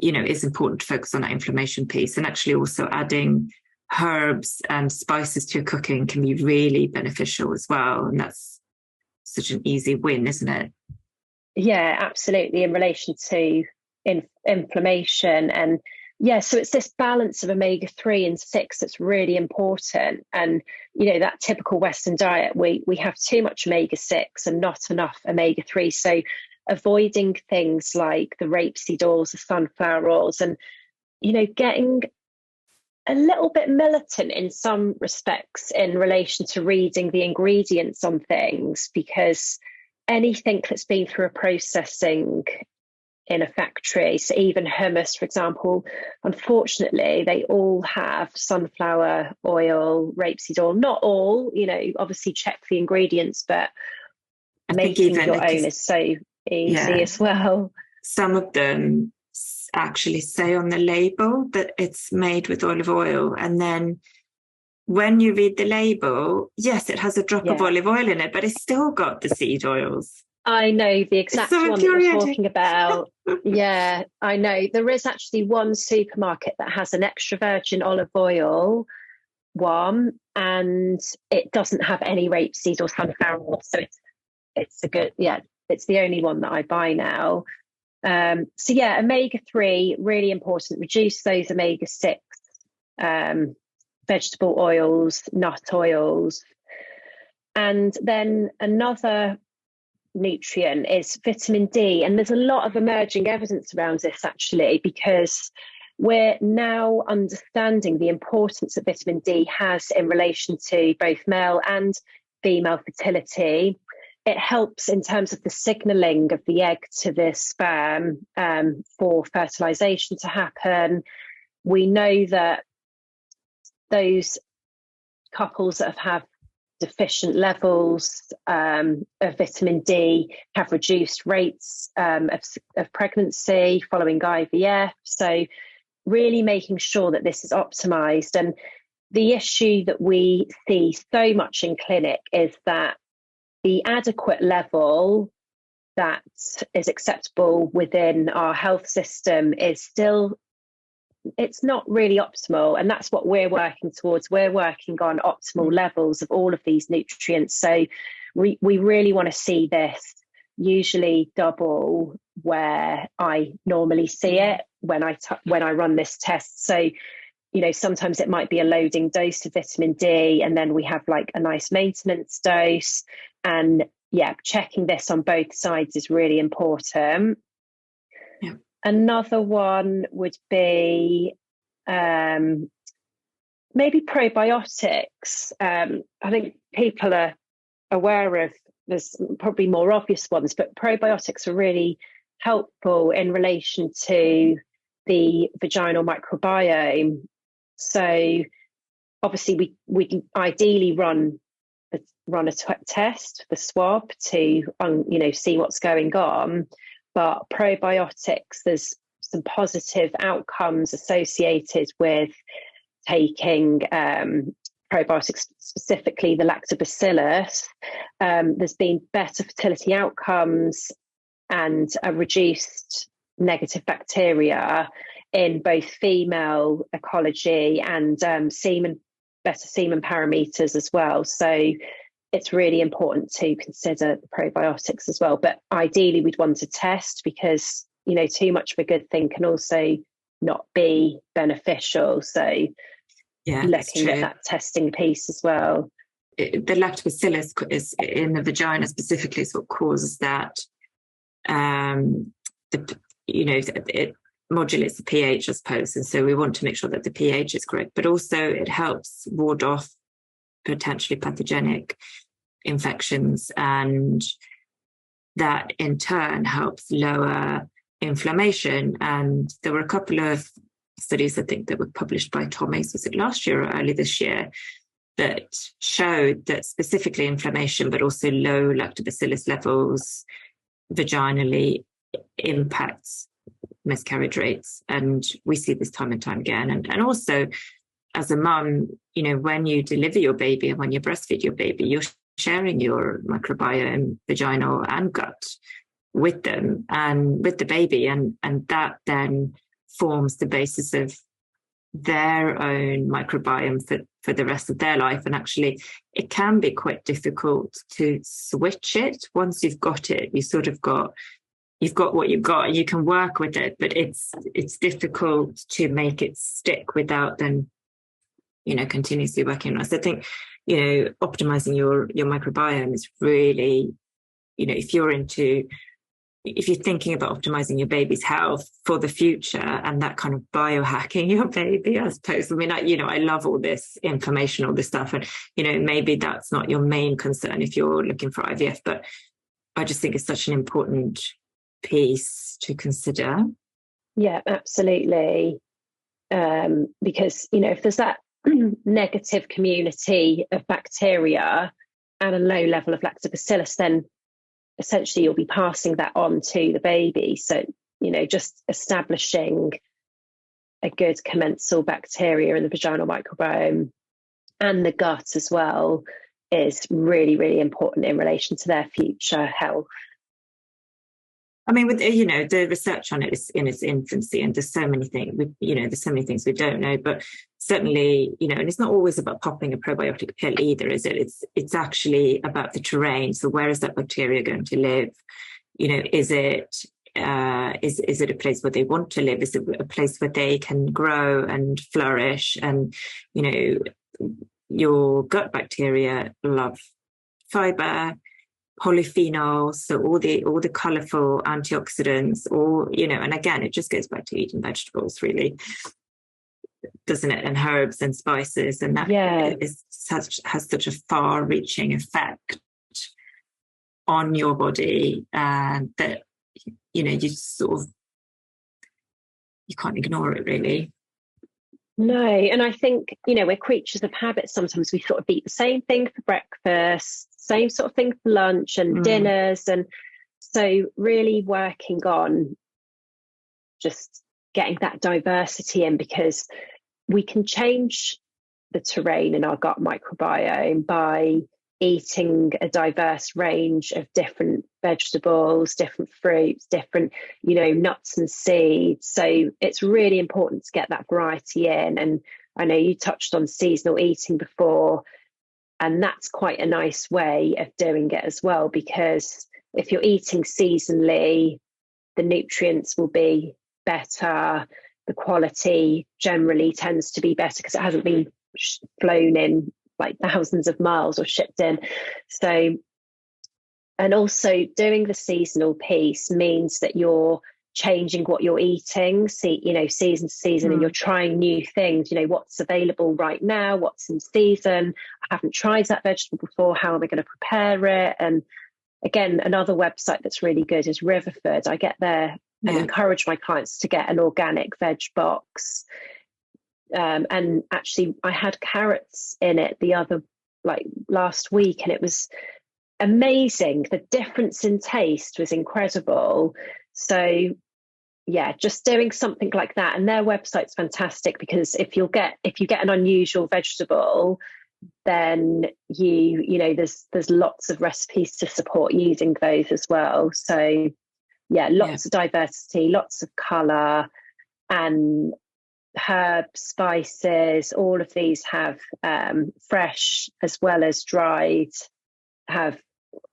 is important to focus on that inflammation piece. And actually also adding herbs and spices to your cooking can be really beneficial as well. And that's such an easy win, isn't it? Yeah, absolutely. In relation to inflammation. And so it's this balance of omega-3 and 6 that's really important. And, that typical Western diet, we have too much omega-6 and not enough omega-3. So avoiding things like the rapeseed oils, the sunflower oils, and, getting a little bit militant in some respects in relation to reading the ingredients on things, because anything that's been through a processing in a factory, so even hummus, for example, unfortunately, they all have sunflower oil, rapeseed oil. Not all, obviously check the ingredients, but making your own is so easy as well. Some of them actually say on the label that it's made with olive oil, and then when you read the label, yes, it has a drop of olive oil in it, but it's still got the seed oils. I know the exact one that you're talking about. Yeah, I know. There is actually one supermarket that has an extra virgin olive oil one, and it doesn't have any rapeseed or sunflower oil, so it's a good, it's the only one that I buy now. Omega-3, really important. Reduce those omega-6 vegetable oils, nut oils. And then another nutrient is vitamin D. And there's a lot of emerging evidence around this, actually, because we're now understanding the importance that vitamin D has in relation to both male and female fertility. it helps in terms of the signaling of the egg to the sperm for fertilization to happen. We know that those couples that have deficient levels of vitamin D have reduced rates of pregnancy following IVF. So really making sure that this is optimized. And the issue that we see so much in clinic is that the adequate level that is acceptable within our health system is still, it's not really optimal. And that's what we're working towards. We're working on optimal levels of all of these nutrients. So we really want to see this usually double where I normally see it when I run this test. So, you know, sometimes it might be a loading dose of vitamin D, and then we have like a nice maintenance dose. And yeah, checking this on both sides is really important. Yeah. Another one would be maybe probiotics. I think people are aware of, there's probably more obvious ones, but probiotics are really helpful in relation to the vaginal microbiome. So obviously we ideally run a test, the swab, to see what's going on. But probiotics, there's some positive outcomes associated with taking probiotics, specifically the lactobacillus. There's been better fertility outcomes and a reduced negative bacteria in both female ecology and better semen parameters as well. So it's really important to consider the probiotics as well. But ideally, we'd want to test, because, you know, too much of a good thing can also not be beneficial. So yeah, looking at that testing piece as well. The lactobacillus is in the vagina specifically is what causes that. It modulates the pH, I suppose, and so we want to make sure that the pH is correct. But also, it helps ward off potentially pathogenic infections, and that in turn helps lower inflammation. And there were a couple of studies, I think, that were published by Thomas, was it last year or early this year, that showed that specifically inflammation, but also low lactobacillus levels vaginally impacts miscarriage rates. And we see this time and time again. And also, as a mum, you know, when you deliver your baby and when you breastfeed your baby, you're sharing your microbiome, vaginal and gut, with them and with the baby. And that then forms the basis of their own microbiome for the rest of their life. And actually, it can be quite difficult to switch it. Once you've got it, you've got what you've got, and you can work with it, but it's difficult to make it stick without then, you know, continuously working on it. So I think, you know, optimizing your microbiome is really, you know, if you're thinking about optimizing your baby's health for the future and that kind of biohacking your baby, I suppose. I mean, I love all this information, all this stuff, and, you know, maybe that's not your main concern if you're looking for IVF, but I just think it's such an important piece to consider. Yeah, absolutely. Because, you know, if there's that negative community of bacteria and a low level of lactobacillus, then essentially you'll be passing that on to the baby. So, you know, just establishing a good commensal bacteria in the vaginal microbiome and the gut as well is really, really important in relation to their future health. I mean, with, you know, the research on it is in its infancy, and there's so many things, there's so many things we don't know, but certainly, you know, and it's not always about popping a probiotic pill either, is it? It's actually about the terrain. So where is that bacteria going to live? You know, is it a place where they want to live? Is it a place where they can grow and flourish? And, you know, your gut bacteria love fiber, polyphenols, so all the colorful antioxidants, or, you know, and again, it just goes back to eating vegetables, really, doesn't it? And herbs and spices, and that has such a far-reaching effect on your body, and that, you know, you can't ignore it really. No, and I think, you know, we're creatures of habit. Sometimes we sort of eat the same thing for breakfast, same sort of thing for lunch and dinners. And so really working on just getting that diversity in, because we can change the terrain in our gut microbiome by eating a diverse range of different vegetables, different fruits, different, you know, nuts and seeds. So it's really important to get that variety in. And I know you touched on seasonal eating before, and that's quite a nice way of doing it as well, because if you're eating seasonally, the nutrients will be better, the quality generally tends to be better because it hasn't been flown in like thousands of miles or shipped in. So, and also doing the seasonal piece means that you're changing what you're eating, you know, season to season, and you're trying new things. You know, what's available right now, what's in season. I haven't tried that vegetable before. How am I going to prepare it? And again, another website that's really good is Riverford. I get there and encourage my clients to get an organic veg box. And actually, I had carrots in it last week, and it was amazing. The difference in taste was incredible. So yeah, just doing something like that. And their website's fantastic, because if you get an unusual vegetable, then you know there's lots of recipes to support using those as well. So yeah, lots of diversity, lots of colour, and herbs, spices, all of these have fresh as well as dried, have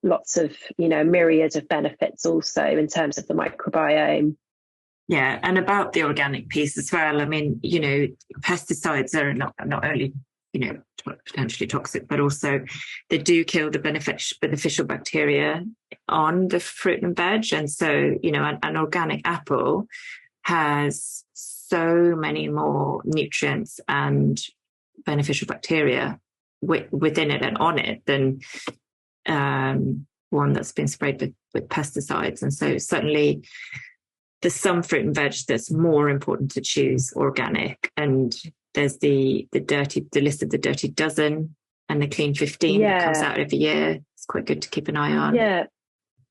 lots of, you know, myriad of benefits also in terms of the microbiome. Yeah, and about the organic piece as well. I mean, you know, pesticides are not only, you know, potentially toxic, but also they do kill the beneficial bacteria on the fruit and veg. And so, you know, an organic apple has so many more nutrients and beneficial bacteria within it and on it than one that's been sprayed with pesticides. And so certainly there's some fruit and veg that's more important to choose organic. And there's the list of the dirty dozen and the clean 15 that comes out every year. It's quite good to keep an eye on. Yeah.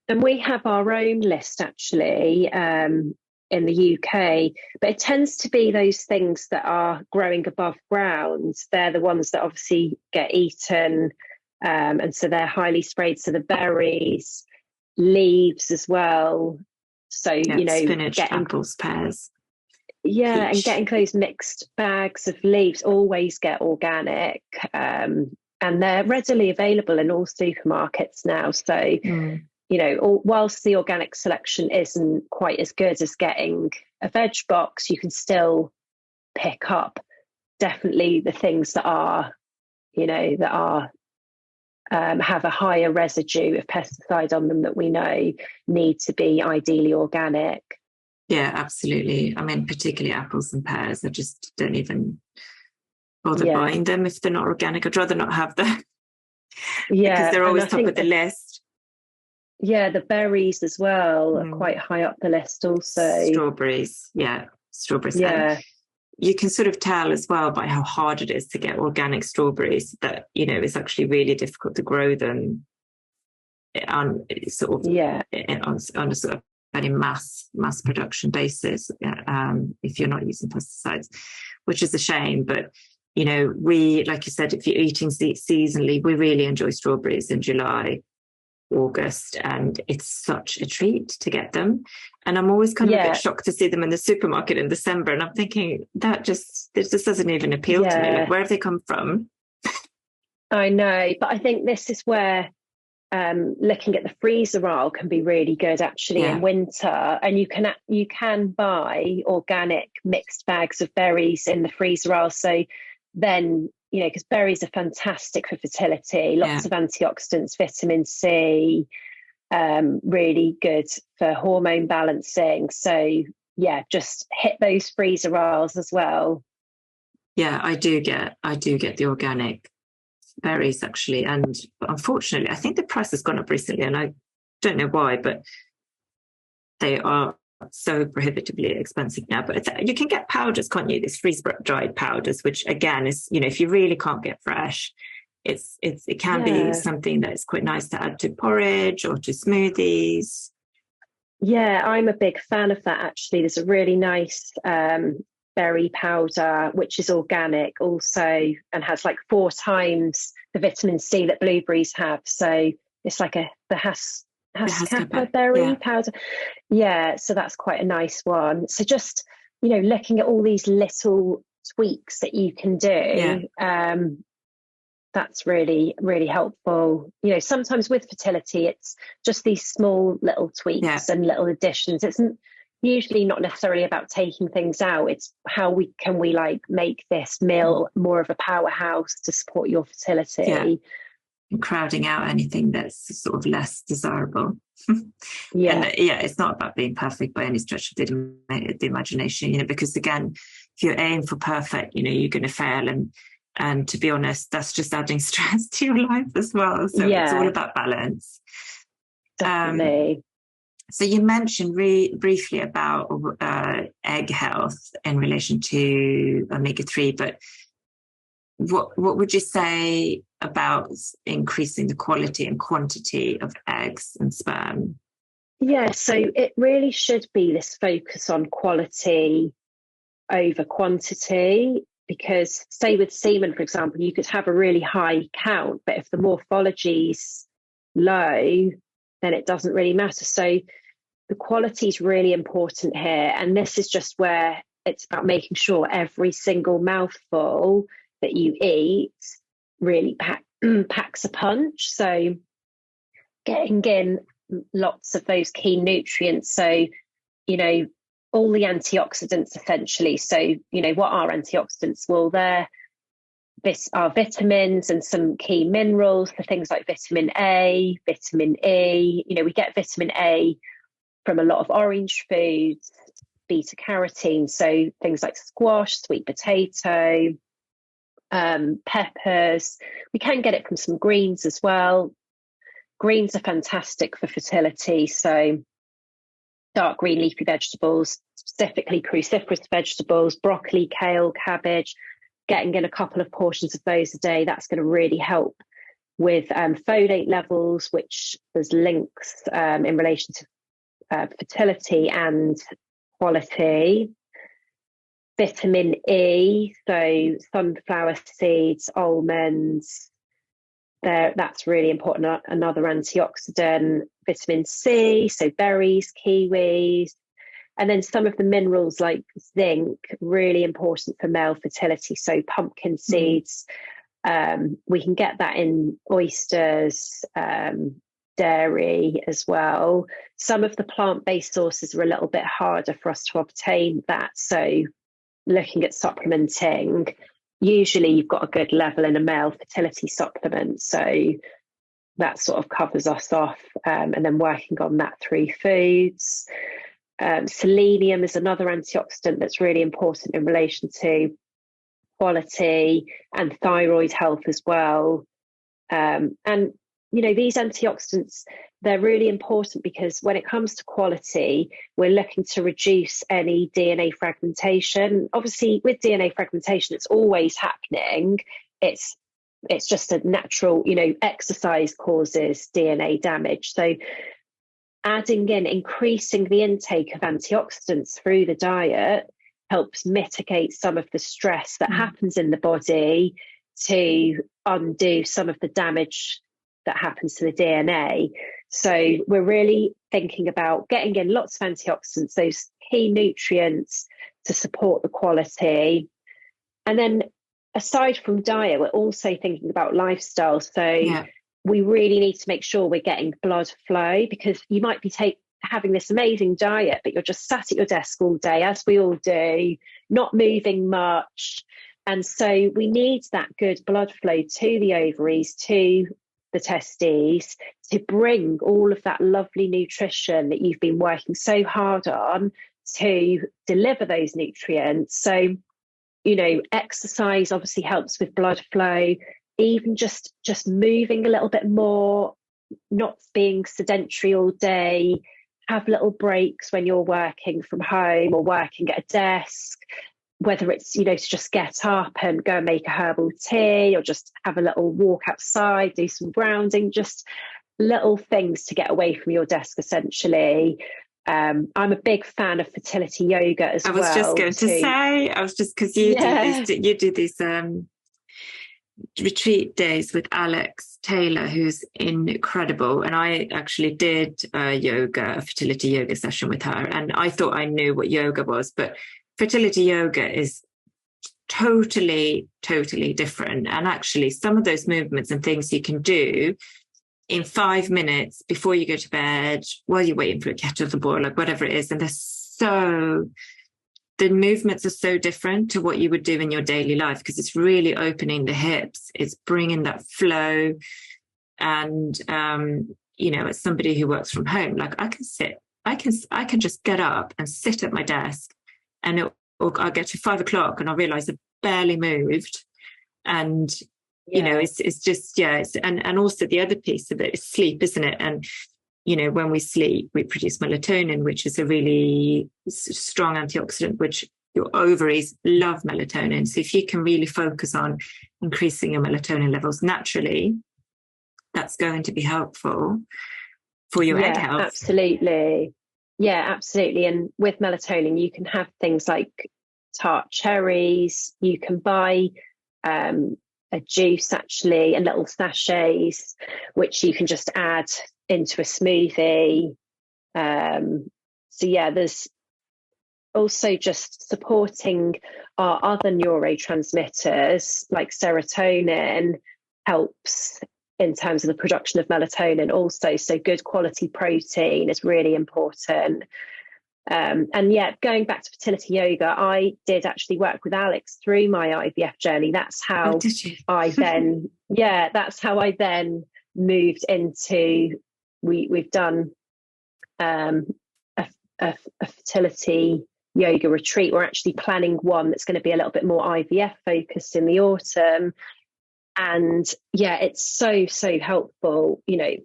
And we have our own list actually in the UK, but it tends to be those things that are growing above ground. They're the ones that obviously get eaten. And so they're highly sprayed. So the berries, leaves as well. So, you know, spinach, apples, pears. Yeah, peach. And getting those mixed bags of leaves, always get organic. And they're readily available in all supermarkets now. So, you know, whilst the organic selection isn't quite as good as getting a veg box, you can still pick up definitely the things that are, you know, that are have a higher residue of pesticide on them that we know need to be ideally organic. Yeah, absolutely. I mean, particularly apples and pears, I just don't even bother buying them if they're not organic. I'd rather not have them. Because they're always top of the list. Yeah, the berries as well are quite high up the list also. Strawberries. Yeah. And you can sort of tell as well by how hard it is to get organic strawberries that, you know, it's actually really difficult to grow them on sort of on a sort of very mass production basis if you're not using pesticides, which is a shame. But, you know, we, like you said, if you're eating seasonally, we really enjoy strawberries in July, August, and it's such a treat to get them. And I'm always kind of a bit shocked to see them in the supermarket in December, and I'm thinking this doesn't even appeal to me. Like, where have they come from? I know, but I think this is where looking at the freezer aisle can be really good actually in winter. And you can buy organic mixed bags of berries in the freezer aisle. So then, you know, because berries are fantastic for fertility, lots of antioxidants, vitamin C, really good for hormone balancing. So yeah, just hit those freezer aisles as well. Yeah, I do get the organic berries actually, and unfortunately I think the price has gone up recently, and I don't know why, but they are so prohibitively expensive now. But you can get powders, can't you? These freeze-dried powders, which again is, if you really can't get fresh, it can be something that's quite nice to add to porridge or to smoothies. Yeah, I'm a big fan of that, actually. There's a really nice berry powder, which is organic also, and has like 4 times the vitamin C that blueberries have. So it's like the Haskappa berry powder. Yeah, so that's quite a nice one. So just, looking at all these little tweaks that you can do, that's really, really helpful. Sometimes with fertility, it's just these small little tweaks and little additions. It's usually not necessarily about taking things out. It's how we like make this meal more of a powerhouse to support your fertility. Yeah. And crowding out anything that's sort of less desirable. And it's not about being perfect by any stretch of the imagination, because again, if you aim for perfect, you're going to fail. And to be honest, that's just adding stress to your life as well. So it's all about balance. Definitely. So you mentioned briefly about egg health in relation to omega-3, but what would you say about increasing the quality and quantity of eggs and sperm? Yeah, so it really should be this focus on quality over quantity. Because say with semen, for example, you could have a really high count, but if the morphology's low, then it doesn't really matter. So the quality is really important here. And this is just where it's about making sure every single mouthful that you eat really packs a punch. So getting in lots of those key nutrients. So, all the antioxidants essentially. So, what are antioxidants? Well, are vitamins and some key minerals for things like vitamin A, vitamin E. We get vitamin A from a lot of orange foods, beta carotene. So things like squash, sweet potato, peppers. We can get it from some greens as well. Greens are fantastic for fertility. So dark green leafy vegetables, specifically cruciferous vegetables, broccoli, kale, cabbage, getting in a couple of portions of those a day, that's going to really help with folate levels, which there's links in relation to fertility and quality. Vitamin E, so sunflower seeds, almonds, that's really important. Another antioxidant. Vitamin C, so berries, kiwis, and then some of the minerals like zinc, really important for male fertility. So pumpkin seeds, we can get that in oysters, dairy as well. Some of the plant-based sources are a little bit harder for us to obtain that. So looking at supplementing, usually you've got a good level in a male fertility supplement. So that sort of covers us off, and then working on that through foods. Selenium is another antioxidant that's really important in relation to quality and thyroid health as well. And, these antioxidants, they're really important because when it comes to quality, we're looking to reduce any DNA fragmentation. Obviously, with DNA fragmentation, it's always happening. It's just a natural, exercise causes DNA damage. So increasing the intake of antioxidants through the diet helps mitigate some of the stress that happens in the body to undo some of the damage that happens to the DNA. So we're really thinking about getting in lots of antioxidants, those key nutrients to support the quality. And then aside from diet, we're also thinking about lifestyle. So we really need to make sure we're getting blood flow, because you might be having this amazing diet, but you're just sat at your desk all day, as we all do, not moving much. And so we need that good blood flow to the ovaries, to the testes, to bring all of that lovely nutrition that you've been working so hard on to deliver those nutrients. So, exercise obviously helps with blood flow, even just moving a little bit more, not being sedentary all day, have little breaks when you're working from home or working at a desk, whether it's, to just get up and go and make a herbal tea or just have a little walk outside, do some grounding, just little things to get away from your desk, essentially. I'm a big fan of fertility yoga as well. I was just going to say, because you do these retreat days with Alex Taylor, who's incredible, and I actually did a fertility yoga session with her, and I thought I knew what yoga was, but fertility yoga is totally different. And actually some of those movements and things you can do in 5 minutes before you go to bed, while you're waiting for a kettle to boil, like whatever it is, and the movements are so different to what you would do in your daily life, because it's really opening the hips, it's bringing that flow. And as somebody who works from home, like I can just get up and sit at my desk, and I'll get to 5 o'clock and I'll realize I've barely moved. And it's just and also the other piece of it is sleep, isn't it? And when we sleep, we produce melatonin, which is a really strong antioxidant, which your ovaries love melatonin. So if you can really focus on increasing your melatonin levels naturally, that's going to be helpful for your egg health. Absolutely. Yeah, absolutely. And with melatonin, you can have things like tart cherries. You can buy a juice, actually, and little sachets, which you can just add into a smoothie. There's also just supporting our other neurotransmitters, like serotonin helps in terms of the production of melatonin also. So good quality protein is really important. Going back to fertility yoga, I did actually work with Alex through my IVF journey. That's how that's how I then moved into, we've done a fertility yoga retreat. We're actually planning one that's going to be a little bit more IVF focused in the autumn. And it's so helpful.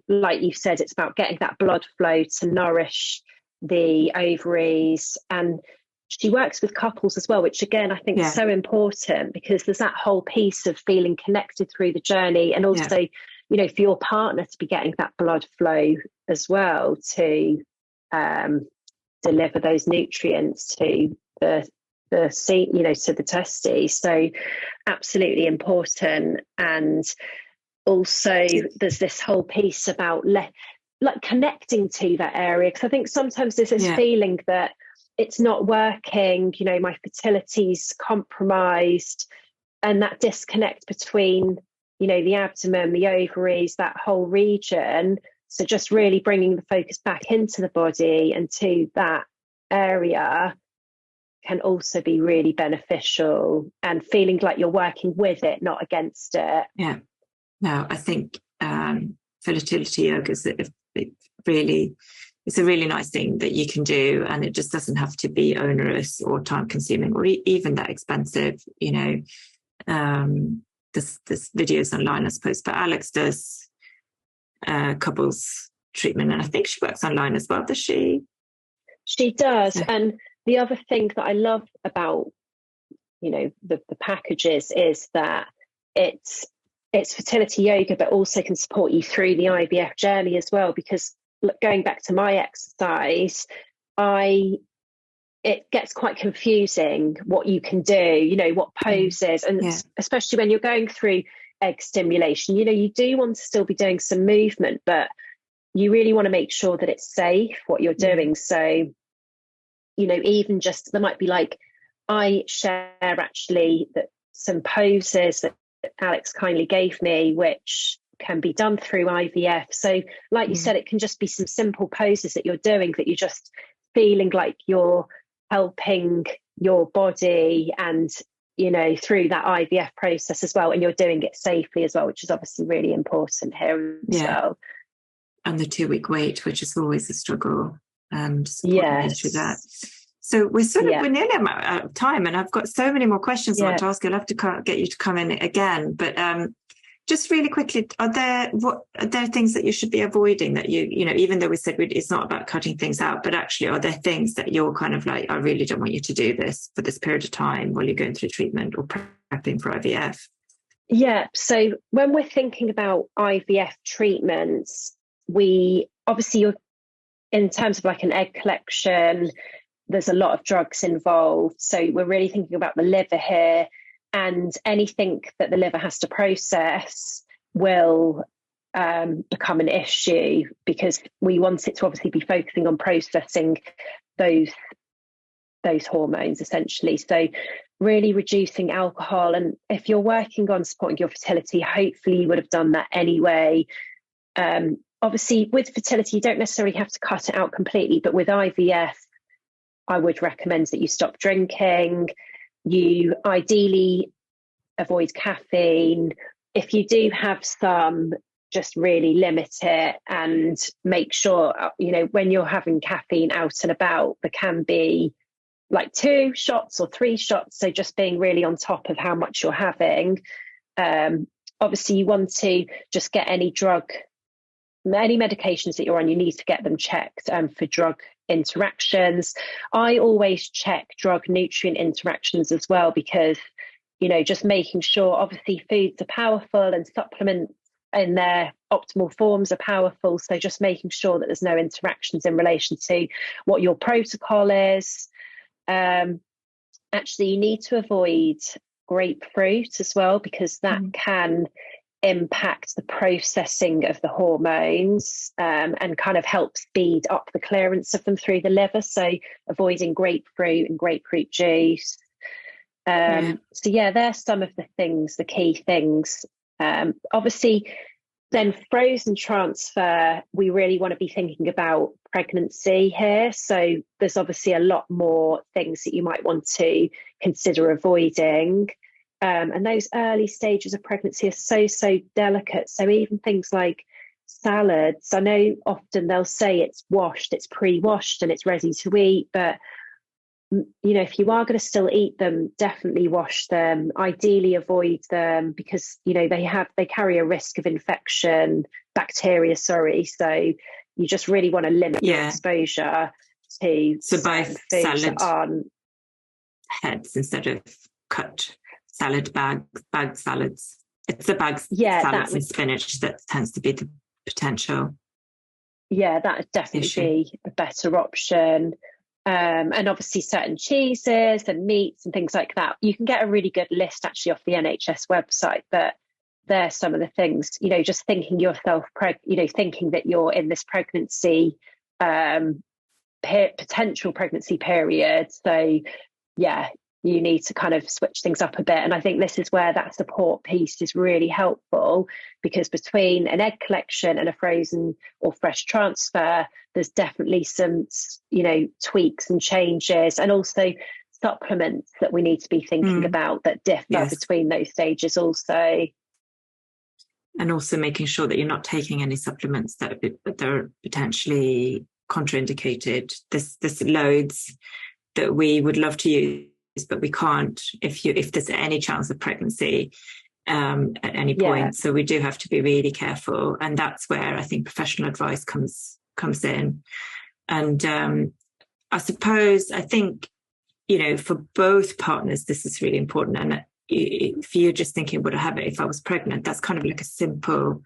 Like you said, it's about getting that blood flow to nourish the ovaries. And she works with couples as well, which again I think is so important, because there's that whole piece of feeling connected through the journey, and also for your partner to be getting that blood flow as well to deliver those nutrients to the seed, to the testes. So absolutely important. And also there's this whole piece about like connecting to that area, because I think sometimes there's this feeling that it's not working, my fertility's compromised, and that disconnect between the abdomen, the ovaries, that whole region. So just really bringing the focus back into the body and to that area can also be really beneficial, and feeling like you're working with it, not against it. Yeah. No, I think fertility yoga is it's a really nice thing that you can do, and it just doesn't have to be onerous or time consuming or even that expensive. There's videos online, I suppose, but Alex does couples treatment, and I think she works online as well, does she? She does. Yeah. And the other thing that I love about the packages is that it's fertility yoga, but also can support you through the IVF journey as well. Because going back to my exercise, it gets quite confusing what you can do, what poses, and especially when you're going through egg stimulation, you do want to still be doing some movement, but you really want to make sure that it's safe what you're doing. So, even just, there might be like, I share actually that some poses that Alex kindly gave me, which can be done through IVF. So like you said, it can just be some simple poses that you're doing, that you're just feeling like you're helping your body and, through that IVF process as well. And you're doing it safely as well, which is obviously really important here as well. And the 2-week wait, which is always a struggle. Through that. So we're we're nearly out of time, and I've got so many more questions I want to ask you. I'll have to get you to come in again, but just really quickly, are there things that you should be avoiding that even though we said it's not about cutting things out, but actually are there things that you're kind of like, I really don't want you to do this for this period of time while you're going through treatment or prepping for IVF? Yeah. So when we're thinking about IVF treatments, we obviously, in terms of like an egg collection, there's a lot of drugs involved. So we're really thinking about the liver here. And anything that the liver has to process will become an issue, because we want it to obviously be focusing on processing those hormones essentially. So really reducing alcohol. And if you're working on supporting your fertility, hopefully you would have done that anyway. Obviously with fertility, you don't necessarily have to cut it out completely, but with IVF, I would recommend that you stop drinking. You ideally avoid caffeine. If you do have some, just really limit it and make sure, when you're having caffeine out and about, there can be like 2 shots or 3 shots. So just being really on top of how much you're having. Obviously, you want to just get any medications that you're on, you need to get them checked for drug interactions. I always check drug nutrient interactions as well, because just making sure, obviously foods are powerful and supplements in their optimal forms are powerful, so just making sure that there's no interactions in relation to what your protocol is. Actually, you need to avoid grapefruit as well, because that can impact the processing of the hormones and kind of help speed up the clearance of them through the liver. So avoiding grapefruit and grapefruit juice. So they're some of the key things. Obviously, then frozen transfer, we really want to be thinking about pregnancy here. So there's obviously a lot more things that you might want to consider avoiding. And those early stages of pregnancy are so delicate. So even things like salads, I know often they'll say it's washed, it's pre-washed and it's ready to eat, but if you are going to still eat them, definitely wash them. Ideally avoid them, because they carry a risk of infection, bacteria. So you just really want to limit your exposure to. So buy salad heads instead of cut salad bagged salads. It's the bagged salads and spinach that tends to be the potential. Yeah, that would definitely be a better option. And obviously certain cheeses and meats and things like that. You can get a really good list actually off the NHS website, but there's some of the things, just thinking yourself, thinking that you're in this pregnancy, potential pregnancy period. So you need to kind of switch things up a bit. And I think this is where that support piece is really helpful, because between an egg collection and a frozen or fresh transfer, there's definitely some, tweaks and changes, and also supplements that we need to be thinking about that differ between those stages also. And also making sure that you're not taking any supplements that are potentially contraindicated. There's loads that we would love to use, but we can't if there's any chance of pregnancy at any point. So we do have to be really careful, and that's where I think professional advice comes in. And I think for both partners this is really important. And if you're just thinking, would I have it if I was pregnant, that's kind of like a simple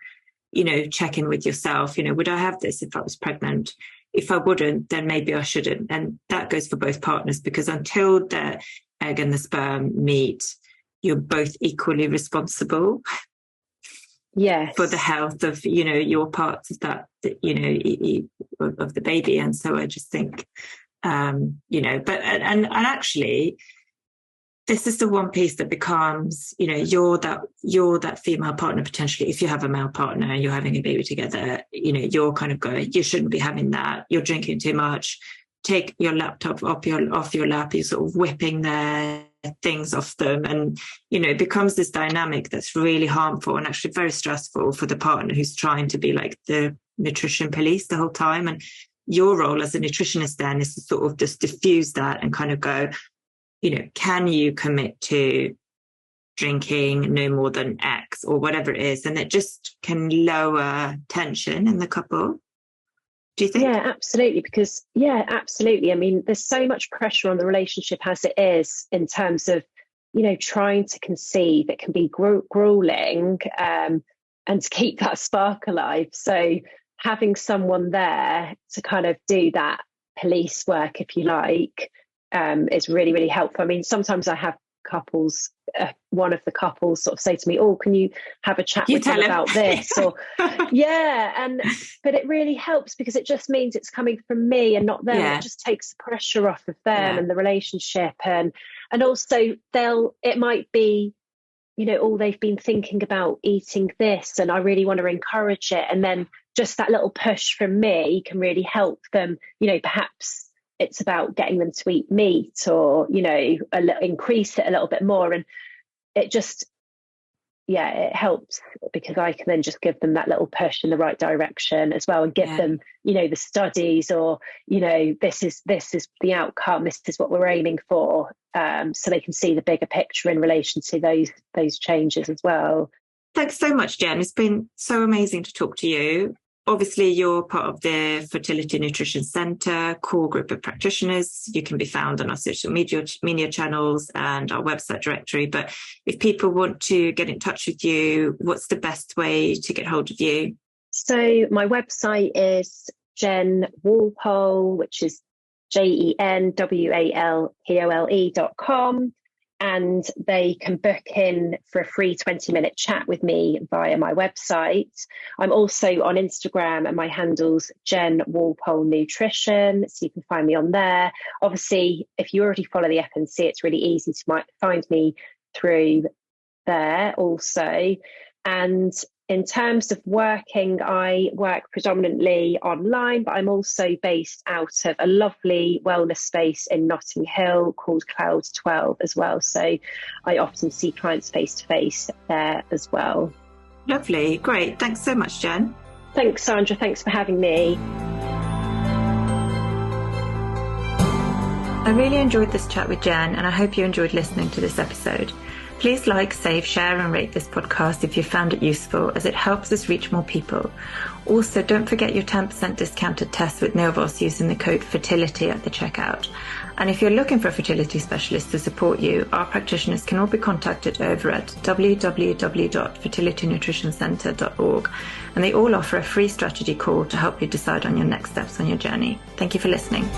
check in with yourself. Would I have this if I was pregnant? If I wouldn't, then maybe I shouldn't. And that goes for both partners, because until the egg and the sperm meet, you're both equally responsible for the health of, your parts of that, of the baby. And so I just think, and actually, this is the one piece that becomes, you're that female partner potentially. If you have a male partner and you're having a baby together, you're kind of going, you shouldn't be having that. You're drinking too much. Take your laptop off your lap. You're sort of whipping their things off them, and it becomes this dynamic that's really harmful and actually very stressful for the partner who's trying to be like the nutrition police the whole time. And your role as a nutritionist then is to sort of just diffuse that and kind of go, can you commit to drinking no more than X or whatever it is, and it just can lower tension in the couple. Do you think? Yeah, absolutely. Absolutely. I mean, there's so much pressure on the relationship as it is in terms of, trying to conceive. It can be grueling, and to keep that spark alive. So having someone there to kind of do that police work, if you like, is really, really helpful. I mean, sometimes I have couples, one of the couples sort of say to me, "Oh, can you have a chat with them about this?" Or but it really helps because it just means it's coming from me and not them. It just takes the pressure off of them and the relationship, and also it might be, oh, they've been thinking about eating this and I really want to encourage it, and then just that little push from me can really help them. Perhaps it's about getting them to eat meat or, increase it a little bit more. And it just, it helps because I can then just give them that little push in the right direction as well, and give them, the studies or, this is the outcome, this is what we're aiming for. So they can see the bigger picture in relation to those changes as well. Thanks so much, Jen. It's been so amazing to talk to you. Obviously, you're part of the Fertility Nutrition Centre core group of practitioners. You can be found on our social media channels and our website directory. But if people want to get in touch with you, what's the best way to get hold of you? So my website is Jen Walpole, which is JenWalpole.com. And they can book in for a free 20-minute chat with me via my website. I'm also on Instagram and my handle's Jen Walpole Nutrition, so you can find me on there. Obviously, if you already follow the FNC, it's really easy to find me through there also. And in terms of working, I work predominantly online, but I'm also based out of a lovely wellness space in Notting Hill called Cloud 12 as well. So I often see clients face to face there as well. Lovely. Great. Thanks so much, Jen. Thanks, Sandra. Thanks for having me. I really enjoyed this chat with Jen, and I hope you enjoyed listening to this episode. Please like, save, share and rate this podcast if you found it useful, as it helps us reach more people. Also, don't forget your 10% discounted test with Novos using the code FERTILITY at the checkout. And if you're looking for a fertility specialist to support you, our practitioners can all be contacted over at www.fertilitynutritioncentre.org, and they all offer a free strategy call to help you decide on your next steps on your journey. Thank you for listening.